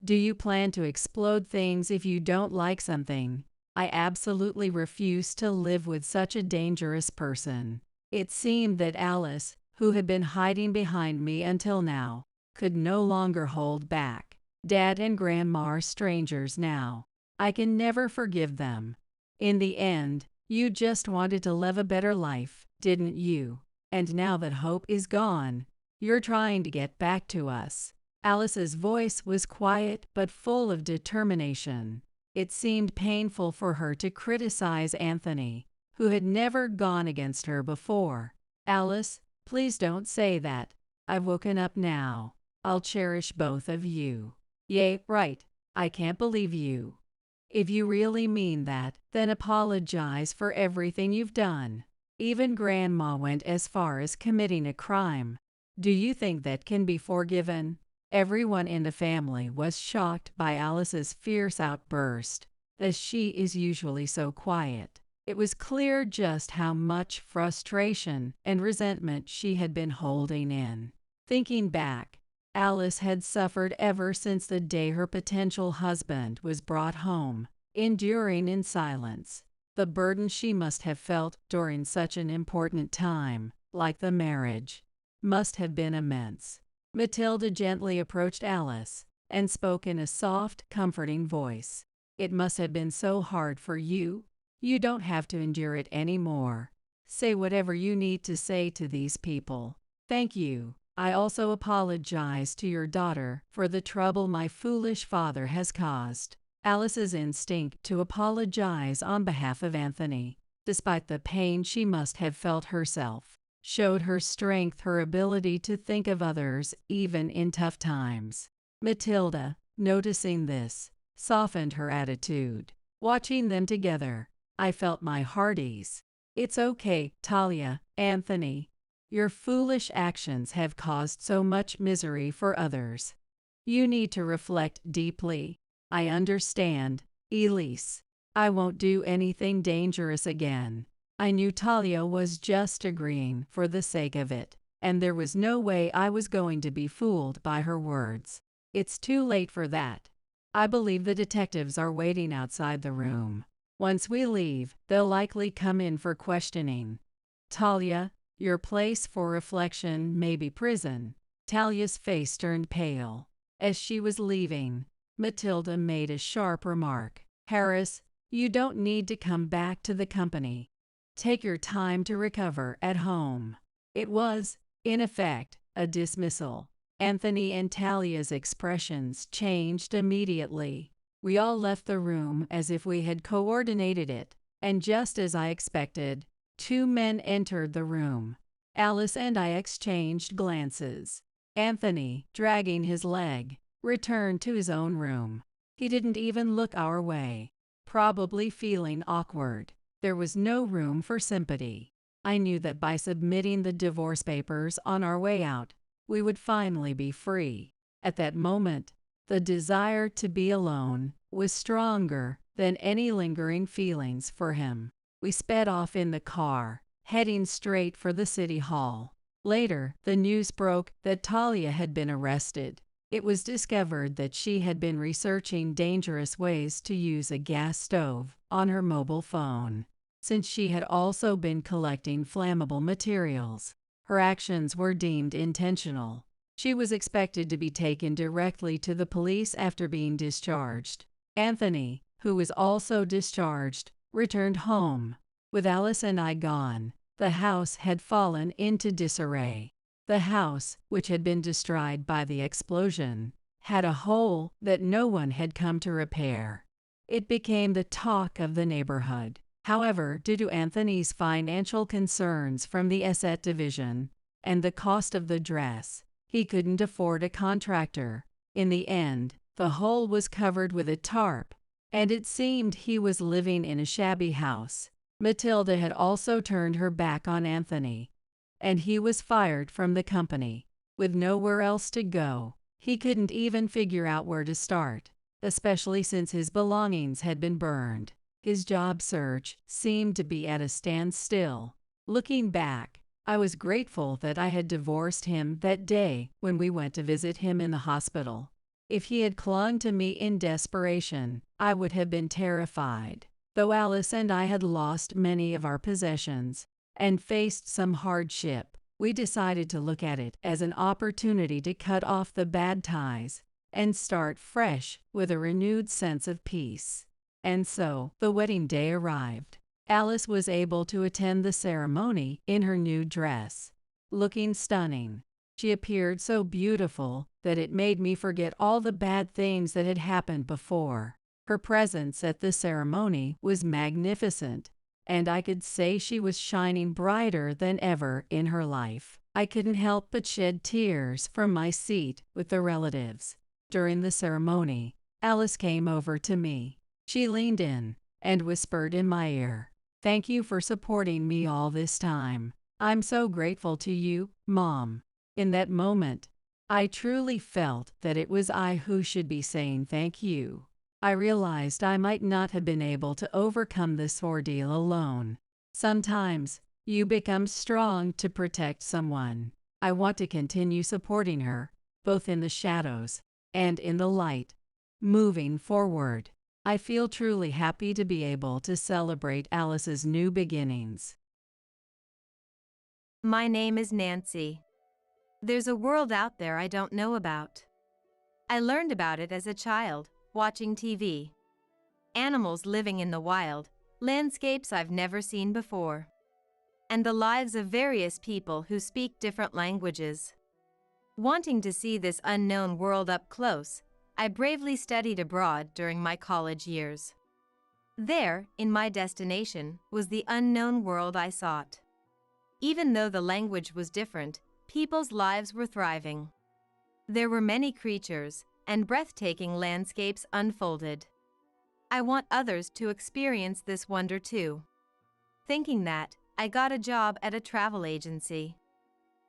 Do you plan to explode things if you don't like something? I absolutely refuse to live with such a dangerous person. It seemed that Alice, who had been hiding behind me until now, could no longer hold back. Dad and Grandma are strangers now. I can never forgive them. In the end, you just wanted to live a better life, didn't you? And now that hope is gone, you're trying to get back to us. Alice's voice was quiet but full of determination. It seemed painful for her to criticize Anthony, who had never gone against her before. Alice, please don't say that. I've woken up now. I'll cherish both of you. Yay, right. I can't believe you. If you really mean that, then apologize for everything you've done. Even Grandma went as far as committing a crime. Do you think that can be forgiven? Everyone in the family was shocked by Alice's fierce outburst, as she is usually so quiet. It was clear just how much frustration and resentment she had been holding in. Thinking back, Alice had suffered ever since the day her potential husband was brought home, enduring in silence. The burden she must have felt during such an important time, like the marriage, must have been immense. Matilda gently approached Alice and spoke in a soft, comforting voice. It must have been so hard for you. You don't have to endure it anymore. Say whatever you need to say to these people. Thank you. I also apologize to your daughter for the trouble my foolish father has caused. Alice's instinct to apologize on behalf of Anthony, despite the pain she must have felt herself, showed her strength, her ability to think of others even in tough times. Matilda, noticing this, softened her attitude. Watching them together, I felt my heart ease. It's okay, Talia, Anthony. Your foolish actions have caused so much misery for others. You need to reflect deeply. I understand, Elise. I won't do anything dangerous again. I knew Talia was just agreeing for the sake of it, and there was no way I was going to be fooled by her words. It's too late for that. I believe the detectives are waiting outside the room. Once we leave, they'll likely come in for questioning. Talia, your place for reflection may be prison. Talia's face turned pale. As she was leaving, Matilda made a sharp remark. Harris, you don't need to come back to the company. Take your time to recover at home. It was, in effect, a dismissal. Anthony and Talia's expressions changed immediately. We all left the room as if we had coordinated it, and just as I expected, two men entered the room. Alice and I exchanged glances. Anthony, dragging his leg, returned to his own room. He didn't even look our way, probably feeling awkward. There was no room for sympathy. I knew that by submitting the divorce papers on our way out, we would finally be free. At that moment, the desire to be alone was stronger than any lingering feelings for him. We sped off in the car, heading straight for the city hall. Later, the news broke that Talia had been arrested. It was discovered that she had been researching dangerous ways to use a gas stove on her mobile phone. Since she had also been collecting flammable materials, her actions were deemed intentional. She was expected to be taken directly to the police after being discharged. Anthony, who was also discharged, returned home. With Alice and I gone, the house had fallen into disarray. The house, which had been destroyed by the explosion, had a hole that no one had come to repair. It became the talk of the neighborhood. However, due to Anthony's financial concerns from the asset division and the cost of the dress, he couldn't afford a contractor. In the end, the hole was covered with a tarp, and it seemed he was living in a shabby house. Matilda had also turned her back on Anthony, and he was fired from the company. With nowhere else to go, he couldn't even figure out where to start, especially since his belongings had been burned. His job search seemed to be at a standstill. Looking back, I was grateful that I had divorced him that day when we went to visit him in the hospital. If he had clung to me in desperation, I would have been terrified. Though Alice and I had lost many of our possessions and faced some hardship, we decided to look at it as an opportunity to cut off the bad ties and start fresh with a renewed sense of peace. And so, the wedding day arrived. Alice was able to attend the ceremony in her new dress, looking stunning. She appeared so beautiful that it made me forget all the bad things that had happened before. Her presence at the ceremony was magnificent, and I could say she was shining brighter than ever in her life. I couldn't help but shed tears from my seat with the relatives. During the ceremony, Alice came over to me. She leaned in and whispered in my ear, "Thank you for supporting me all this time. I'm so grateful to you, Mom." In that moment, I truly felt that it was I who should be saying thank you. I realized I might not have been able to overcome this ordeal alone. Sometimes, you become strong to protect someone. I want to continue supporting her, both in the shadows and in the light. Moving forward, I feel truly happy to be able to celebrate Alice's new beginnings. My name is Nancy. There's a world out there I don't know about. I learned about it as a child, watching TV. animals living in the wild, landscapes I've never seen before, and the lives of various people who speak different languages. Wanting to see this unknown world up close, I bravely studied abroad during my college years. There, in my destination, was the unknown world I sought. Even though the language was different, people's lives were thriving. There were many creatures, and breathtaking landscapes unfolded. I want others to experience this wonder too. Thinking that, I got a job at a travel agency.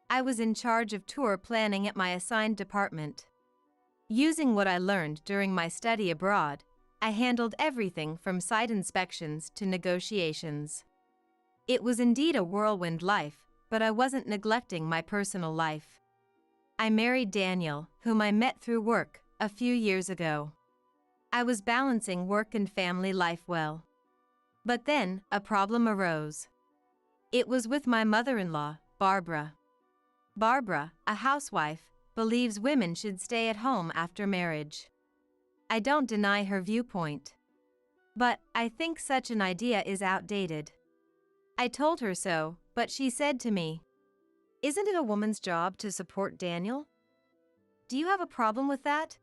I was in charge of tour planning at my assigned department. Using what I learned during my study abroad, I handled everything from site inspections to negotiations. It was indeed a whirlwind life, but I wasn't neglecting my personal life. I married Daniel, whom I met through work, a few years ago. I was balancing work and family life well. But then, a problem arose. It was with my mother-in-law, Barbara. Barbara, a housewife, believes women should stay at home after marriage. I don't deny her viewpoint. But I think such an idea is outdated. I told her so, but she said to me, "Isn't it a woman's job to support Daniel? Do you have a problem with that?"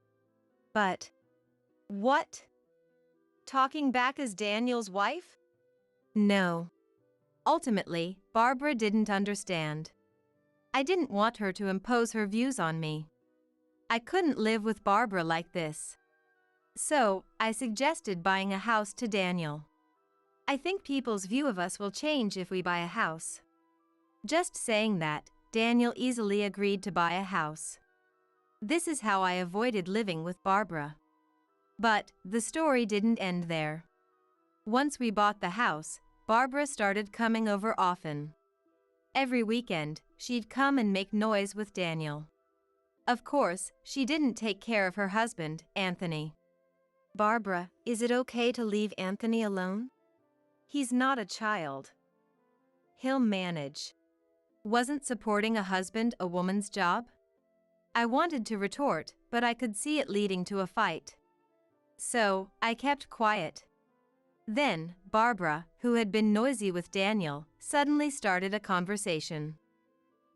But, what? Talking back as Daniel's wife? No. Ultimately, Barbara didn't understand. I didn't want her to impose her views on me. I couldn't live with Barbara like this. So, I suggested buying a house to Daniel. I think people's view of us will change if we buy a house. Just saying that, Daniel easily agreed to buy a house. This is how I avoided living with Barbara. But the story didn't end there. Once we bought the house, Barbara started coming over often. Every weekend, she'd come and make noise with Daniel. Of course, she didn't take care of her husband, Anthony. "Barbara, is it okay to leave Anthony alone? He's not a child. He'll manage." Wasn't supporting a husband a woman's job? I wanted to retort, but I could see it leading to a fight. So, I kept quiet. Then, Barbara, who had been noisy with Daniel, suddenly started a conversation.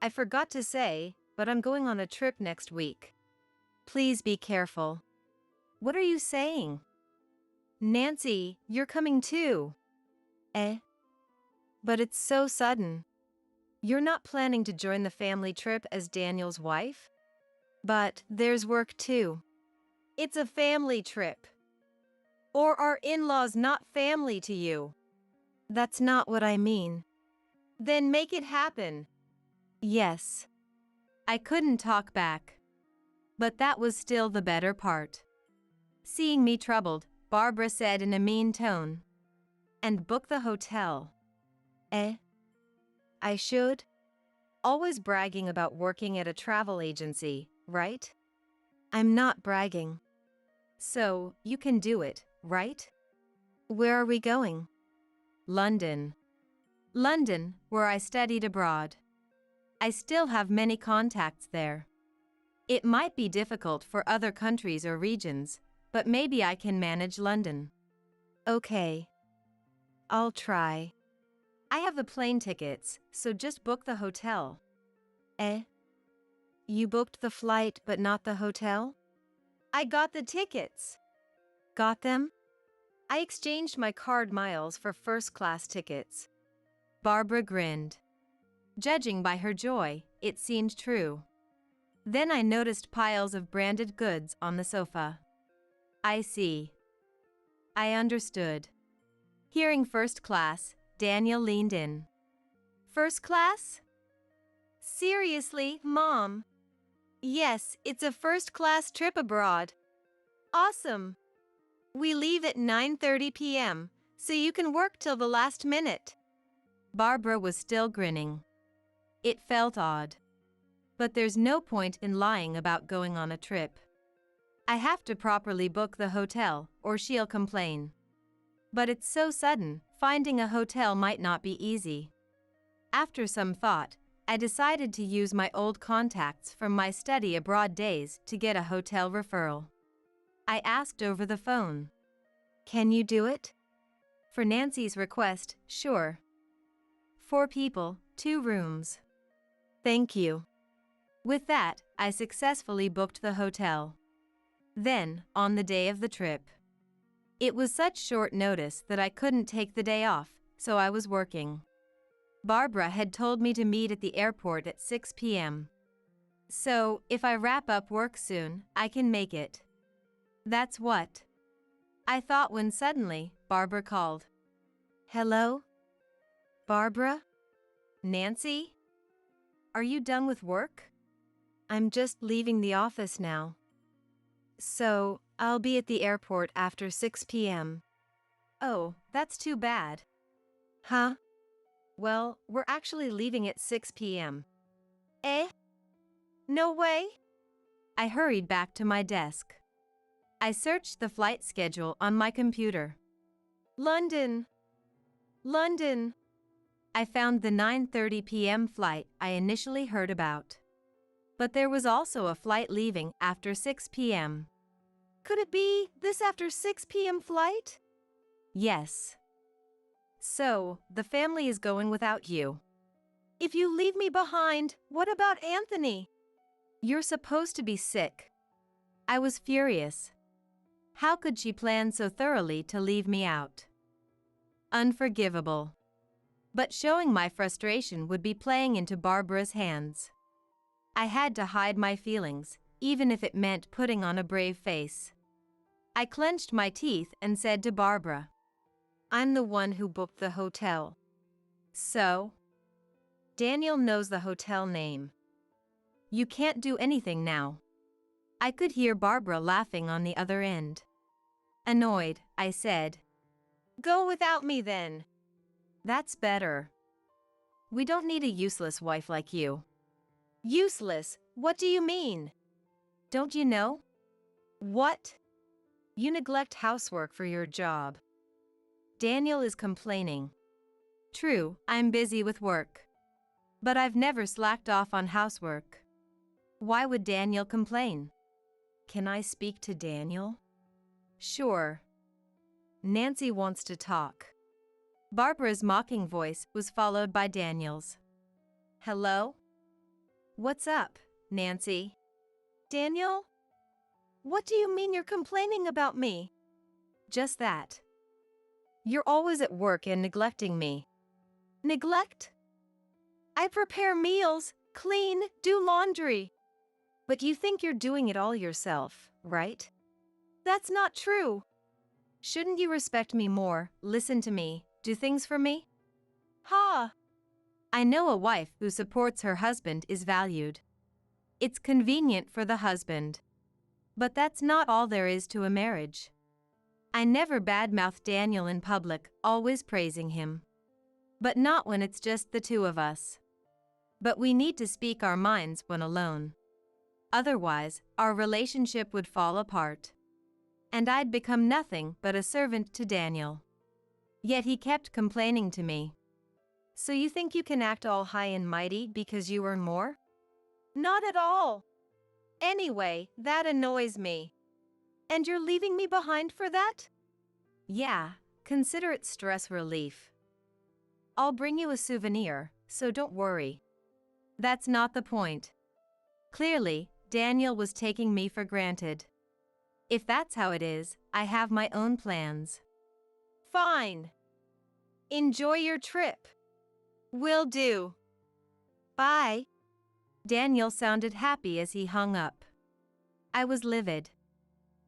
"I forgot to say, but I'm going on a trip next week. Please be careful." "What are you saying?" "Nancy, you're coming too." "Eh? But it's so sudden. You're not planning to join the family trip as Daniel's wife?" "But there's work too." "It's a family trip. Or are in-laws not family to you?" "That's not what I mean." "Then make it happen." "Yes." I couldn't talk back. But that was still the better part. Seeing me troubled, Barbara said in a mean tone, "And book the hotel." "Eh? I should?" Always bragging about working at a travel agency, right? "I'm not bragging." "So, you can do it, right?" "Where are we going?" "London." London, where I studied abroad. I still have many contacts there. It might be difficult for other countries or regions, but maybe I can manage London. "Okay. I'll try." "I have the plane tickets, so just book the hotel." "Eh? You booked the flight but not the hotel?" "I got the tickets." "Got them?" "I exchanged my card miles for first-class tickets." Barbara grinned. Judging by her joy, it seemed true. Then I noticed piles of branded goods on the sofa. "I see." I understood. Hearing first class, Daniel leaned in. "First class? Seriously, Mom?" "Yes, it's a first-class trip abroad." "Awesome. We leave at 9:30 p.m., so you can work till the last minute." Barbara was still grinning. It felt odd. But there's no point in lying about going on a trip. I have to properly book the hotel, or she'll complain. But it's so sudden, finding a hotel might not be easy. After some thought, I decided to use my old contacts from my study abroad days to get a hotel referral. I asked over the phone, Can you do it? For Nancy's request, sure. 4 people, 2 rooms. Thank you. With that, I successfully booked the hotel. Then, on the day of the trip. It was such short notice that I couldn't take the day off, so I was working. Barbara had told me to meet at the airport at 6 p.m. So, if I wrap up work soon, I can make it. That's what I thought when suddenly, Barbara called. Hello? Barbara? Nancy? Are you done with work? I'm just leaving the office now. So, I'll be at the airport after 6 p.m. Oh, that's too bad. Huh? Well, we're actually leaving at 6 p.m. Eh? No way? I hurried back to my desk. I searched the flight schedule on my computer. London. London. I found the 9:30 p.m. flight I initially heard about. But there was also a flight leaving after 6 p.m. Could it be this after 6 p.m. flight? Yes. So, the family is going without you. If you leave me behind, what about Anthony? You're supposed to be sick. I was furious. How could she plan so thoroughly to leave me out? Unforgivable. But showing my frustration would be playing into Barbara's hands. I had to hide my feelings, even if it meant putting on a brave face. I clenched my teeth and said to Barbara, I'm the one who booked the hotel. So? Daniel knows the hotel name. You can't do anything now. I could hear Barbara laughing on the other end. Annoyed, I said, Go without me then. That's better. We don't need a useless wife like you. Useless? What do you mean? Don't you know? What? You neglect housework for your job. Daniel is complaining. True, I'm busy with work. But I've never slacked off on housework. Why would Daniel complain? Can I speak to Daniel? Sure. Nancy wants to talk. Barbara's mocking voice was followed by Daniel's. Hello? What's up, Nancy? Daniel? What do you mean you're complaining about me? Just that. You're always at work and neglecting me. Neglect? I prepare meals, clean, do laundry. But you think you're doing it all yourself, right? That's not true. Shouldn't you respect me more, listen to me, do things for me? Ha! I know a wife who supports her husband is valued. It's convenient for the husband. But that's not all there is to a marriage. I never badmouth Daniel in public, always praising him. But not when it's just the two of us. But we need to speak our minds when alone. Otherwise, our relationship would fall apart. And I'd become nothing but a servant to Daniel. Yet he kept complaining to me. So you think you can act all high and mighty because you earn more? Not at all. Anyway, that annoys me. And you're leaving me behind for that? Yeah, consider it stress relief. I'll bring you a souvenir, so don't worry. That's not the point. Clearly, Daniel was taking me for granted. If that's how it is, I have my own plans. Fine. Enjoy your trip. Will do. Bye. Daniel sounded happy as he hung up. I was livid.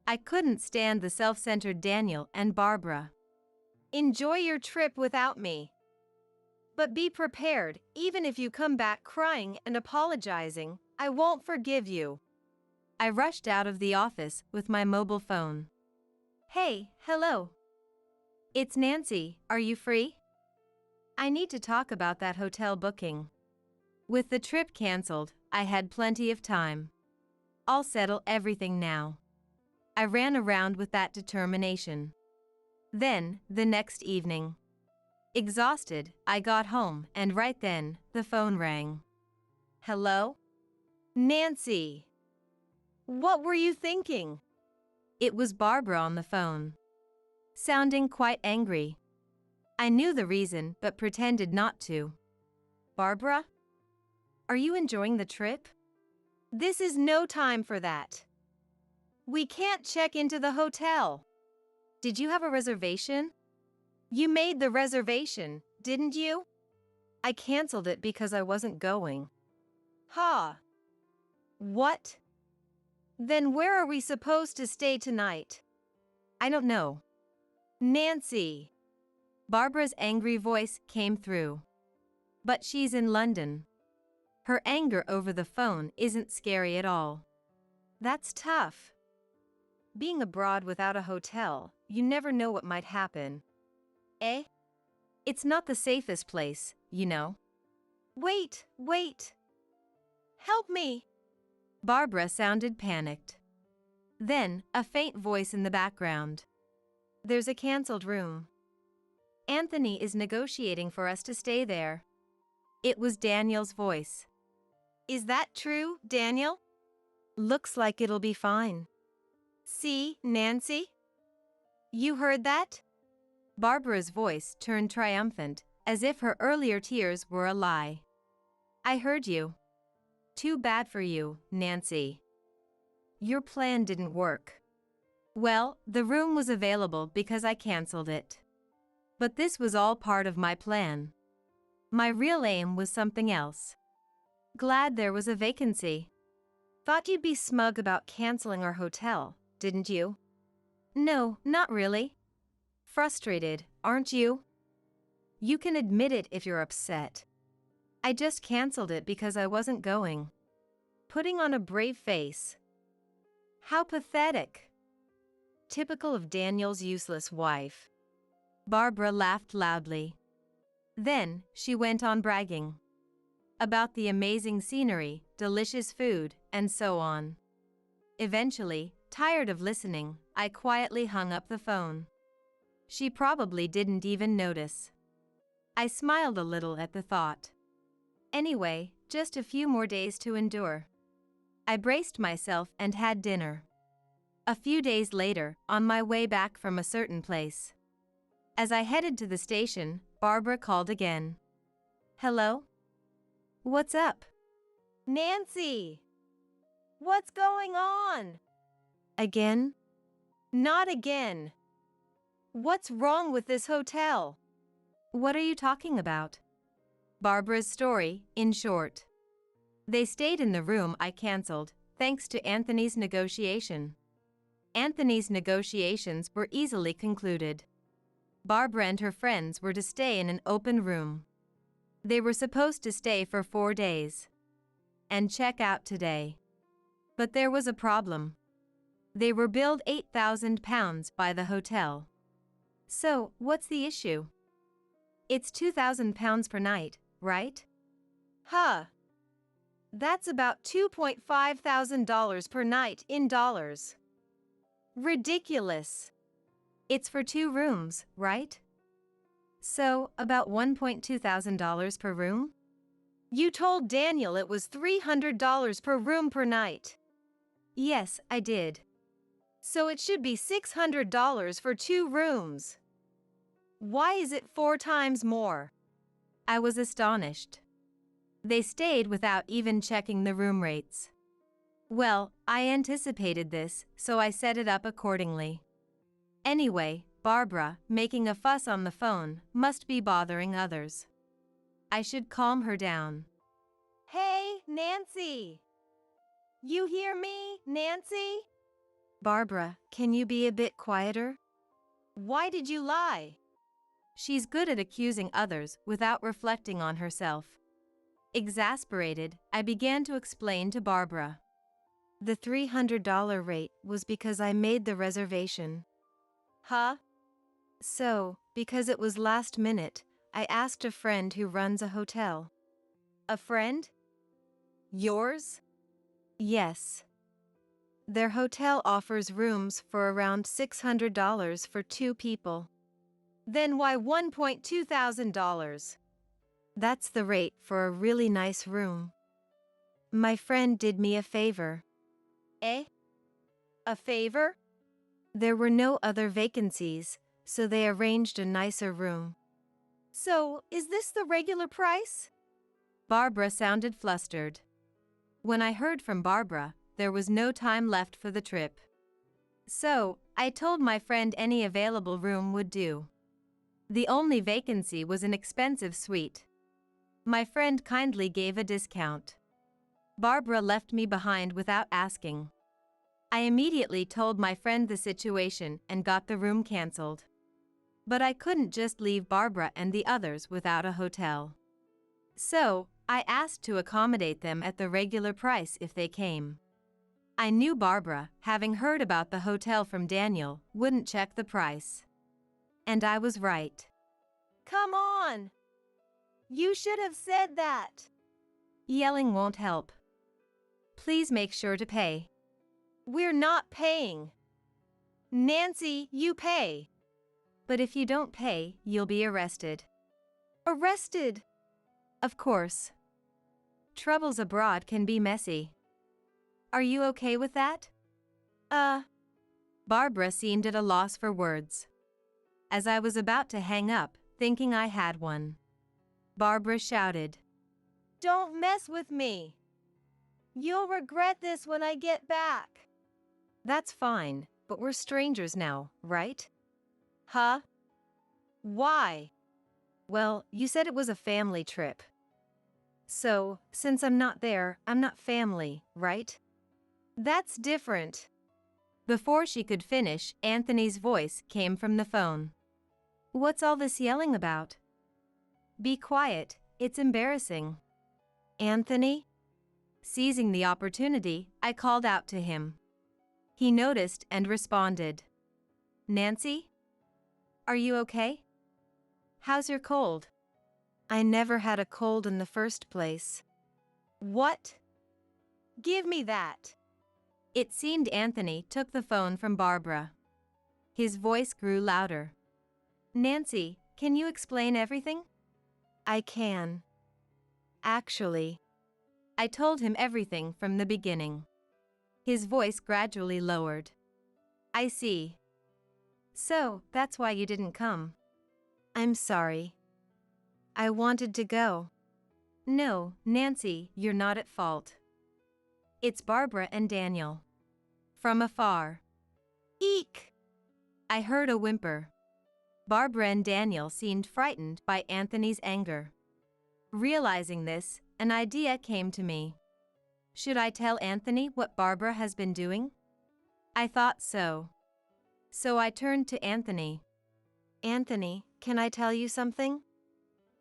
I couldn't stand the self-centered Daniel and Barbara. Enjoy your trip without me. But be prepared, even if you come back crying and apologizing, I won't forgive you. I rushed out of the office with my mobile phone. Hey, hello. It's Nancy, are you free? I need to talk about that hotel booking. With the trip canceled, I had plenty of time. I'll settle everything now. I ran around with that determination. Then, the next evening. Exhausted, I got home and right then, the phone rang. Hello? Nancy. What were you thinking? It was Barbara on the phone. sounding quite angry. I knew the reason but pretended not to. Barbara? Are you enjoying the trip? This is no time for that. We can't check into the hotel. Did you have a reservation? You made the reservation, didn't you? I canceled it because I wasn't going. Ha! What? Then where are we supposed to stay tonight? I don't know. Nancy! Barbara's angry voice came through. But she's in London. Her anger over the phone isn't scary at all. That's tough. Being abroad without a hotel, you never know what might happen. Eh? It's not the safest place, you know. Wait! Help me! Barbara sounded panicked. Then, a faint voice in the background. There's a canceled room. Anthony is negotiating for us to stay there. It was Daniel's voice. Is that true, Daniel? Looks like it'll be fine. See, Nancy? You heard that? Barbara's voice turned triumphant, as if her earlier tears were a lie. I heard you. Too bad for you, Nancy. Your plan didn't work. Well, the room was available because I canceled it. But this was all part of my plan. My real aim was something else. Glad there was a vacancy. Thought you'd be smug about canceling our hotel, didn't you? No, not really. Frustrated, aren't you? You can admit it if you're upset. I just canceled it because I wasn't going. Putting on a brave face. How pathetic. Typical of Daniel's useless wife. Barbara laughed loudly. Then, she went on bragging. About the amazing scenery, delicious food, and so on. Eventually, tired of listening, I quietly hung up the phone. She probably didn't even notice. I smiled a little at the thought. Anyway, just a few more days to endure. I braced myself and had dinner. A few days later, on my way back from a certain place. As I headed to the station, Barbara called again. Hello? What's up? Nancy! What's going on? Again? Not again. What's wrong with this hotel? What are you talking about? Barbara's story, in short. They stayed in the room I canceled, thanks to Anthony's negotiation. Anthony's negotiations were easily concluded. Barbara and her friends were to stay in an open room. They were supposed to stay for 4 days. And check out today. But there was a problem. They were billed £8,000 by the hotel. So, what's the issue? It's £2,000 per night, right? Huh. That's about $2,500 per night in dollars. Ridiculous. It's for 2 rooms, right? So, about $1,200 per room? You told Daniel it was $300 per room per night. Yes, I did. So it should be $600 for 2 rooms. Why is it 4 times more? I was astonished. They stayed without even checking the room rates. Well, I anticipated this, so I set it up accordingly. Anyway, Barbara, making a fuss on the phone, must be bothering others. I should calm her down. Hey, Nancy! You hear me, Nancy? Barbara, can you be a bit quieter? Why did you lie? She's good at accusing others without reflecting on herself. Exasperated, I began to explain to Barbara. The $300 rate was because I made the reservation. Huh? So, because it was last minute, I asked a friend who runs a hotel. A friend? Yours? Yes. Their hotel offers rooms for around $600 for 2 people. Then why $1,200? That's the rate for a really nice room. My friend did me a favor. Eh? A favor? There were no other vacancies, so they arranged a nicer room. So, is this the regular price? Barbara sounded flustered. When I heard from Barbara, there was no time left for the trip. So, I told my friend any available room would do. The only vacancy was an expensive suite. My friend kindly gave a discount. Barbara left me behind without asking. I immediately told my friend the situation and got the room cancelled. But I couldn't just leave Barbara and the others without a hotel. So, I asked to accommodate them at the regular price if they came. I knew Barbara, having heard about the hotel from Daniel, wouldn't check the price. And I was right. Come on! You should have said that. Yelling won't help. Please make sure to pay. We're not paying. Nancy, you pay. But if you don't pay, you'll be arrested. Arrested? Of course. Troubles abroad can be messy. Are you okay with that? Barbara seemed at a loss for words. As I was about to hang up, thinking I had one, Barbara shouted, Don't mess with me. You'll regret this when I get back. That's fine, but we're strangers now, right? Huh? Why? Well, you said it was a family trip. So, since I'm not there, I'm not family, right? That's different. Before she could finish, Anthony's voice came from the phone. What's all this yelling about? Be quiet, it's embarrassing. Anthony? Seizing the opportunity, I called out to him. He noticed and responded. Nancy? Are you okay? How's your cold? I never had a cold in the first place. What? Give me that. It seemed Anthony took the phone from Barbara. His voice grew louder. Nancy, can you explain everything? I can. Actually, I told him everything from the beginning. His voice gradually lowered. I see. So, that's why you didn't come. I'm sorry. I wanted to go. No, Nancy, you're not at fault. It's Barbara and Daniel. From afar. Eek! I heard a whimper. Barbara and Daniel seemed frightened by Anthony's anger. Realizing this, an idea came to me. Should I tell Anthony what Barbara has been doing? I thought so. So I turned to Anthony. Anthony, can I tell you something?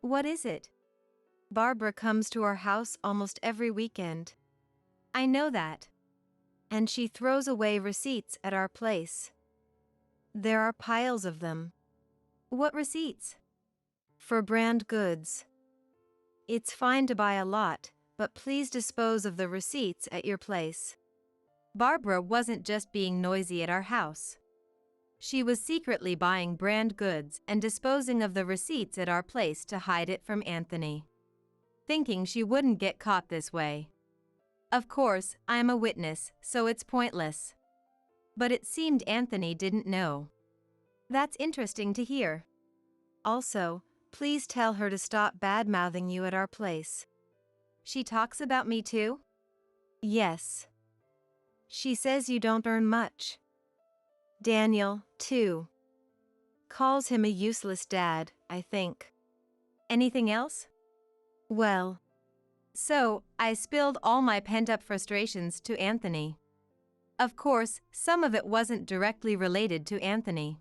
What is it? Barbara comes to our house almost every weekend. I know that. And she throws away receipts at our place. There are piles of them. What receipts? For brand goods. It's fine to buy a lot, but please dispose of the receipts at your place. Barbara wasn't just being noisy at our house. She was secretly buying brand goods and disposing of the receipts at our place to hide it from Anthony, thinking she wouldn't get caught this way. Of course, I'm a witness, so it's pointless. But it seemed Anthony didn't know. That's interesting to hear. Also, please tell her to stop bad-mouthing you at our place. She talks about me too? Yes. She says you don't earn much. Daniel, too. Calls him a useless dad, I think. Anything else? Well, so, I spilled all my pent-up frustrations to Anthony. Of course, some of it wasn't directly related to Anthony.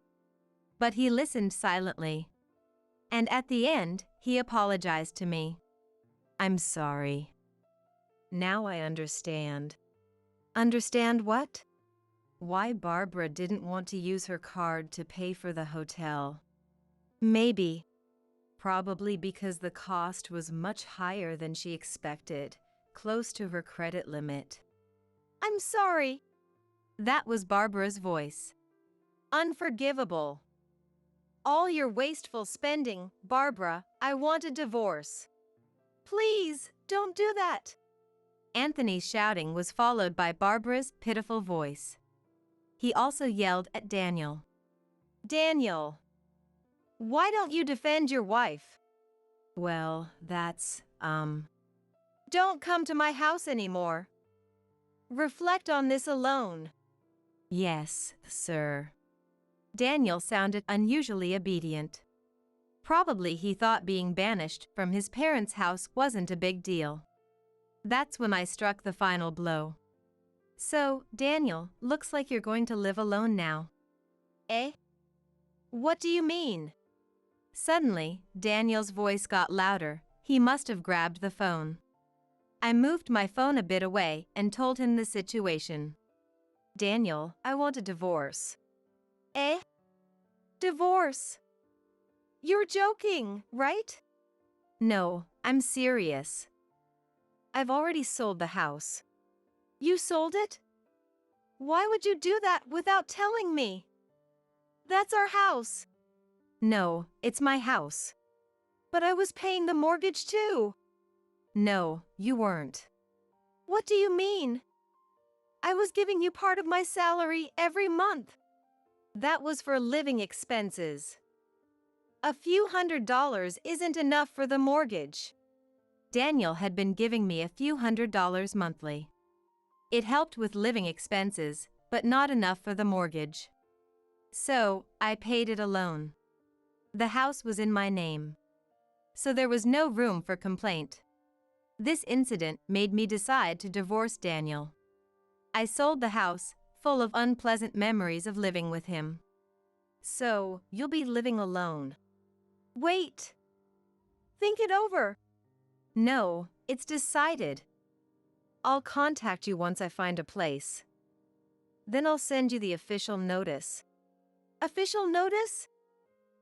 But he listened silently. And at the end, he apologized to me. I'm sorry. Now I understand. Understand what? Why Barbara didn't want to use her card to pay for the hotel. Maybe. Probably because the cost was much higher than she expected, close to her credit limit. I'm sorry. That was Barbara's voice. Unforgivable. All your wasteful spending, Barbara, I want a divorce. Please, don't do that. Anthony's shouting was followed by Barbara's pitiful voice. He also yelled at Daniel. Daniel, Why don't you defend your wife? Well, that's, Don't come to my house anymore. Reflect on this alone. Yes, sir. Daniel sounded unusually obedient. Probably he thought being banished from his parents' house wasn't a big deal. That's when I struck the final blow. So, Daniel, looks like you're going to live alone now. Eh? What do you mean? Suddenly, Daniel's voice got louder. He must have grabbed the phone. I moved my phone a bit away and told him the situation. Daniel, I want a divorce. Eh? Divorce? You're joking, right? No, I'm serious. I've already sold the house. You sold it? Why would you do that without telling me? That's our house. No, it's my house. But I was paying the mortgage too. No, you weren't. What do you mean? I was giving you part of my salary every month. That was for living expenses. A few $100s isn't enough for the mortgage. Daniel had been giving me a few $100s monthly. It helped with living expenses, but not enough for the mortgage. So, I paid it alone. The house was in my name. So there was no room for complaint. This incident made me decide to divorce Daniel. I sold the house, full of unpleasant memories of living with him. So, you'll be living alone. Wait. Think it over. No, it's decided. I'll contact you once I find a place. Then I'll send you the official notice. Official notice?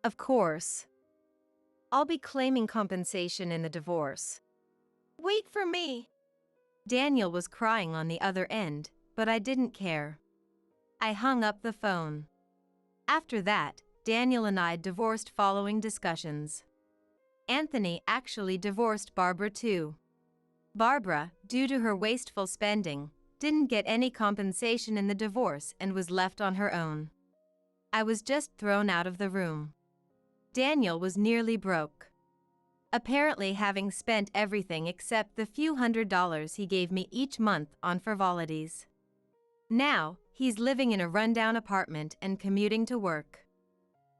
Of course. I'll be claiming compensation in the divorce. Wait for me. Daniel was crying on the other end, but I didn't care. I hung up the phone. After that, Daniel and I divorced following discussions. Anthony actually divorced Barbara too. Barbara, due to her wasteful spending, didn't get any compensation in the divorce and was left on her own. I was just thrown out of the room. Daniel was nearly broke. Apparently having spent everything except the few $100s he gave me each month on frivolities. Now, he's living in a rundown apartment and commuting to work.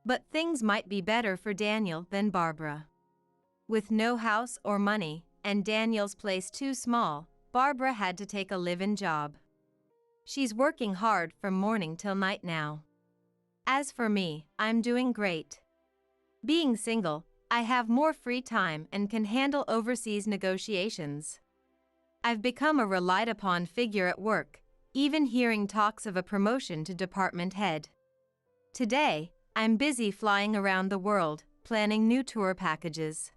But things might be better for Daniel than Barbara. With no house or money, and Daniel's place too small, Barbara had to take a live-in job. She's working hard from morning till night now. As for me, I'm doing great. Being single, I have more free time and can handle overseas negotiations. I've become a relied-upon figure at work, even hearing talks of a promotion to department head. Today, I'm busy flying around the world, planning new tour packages.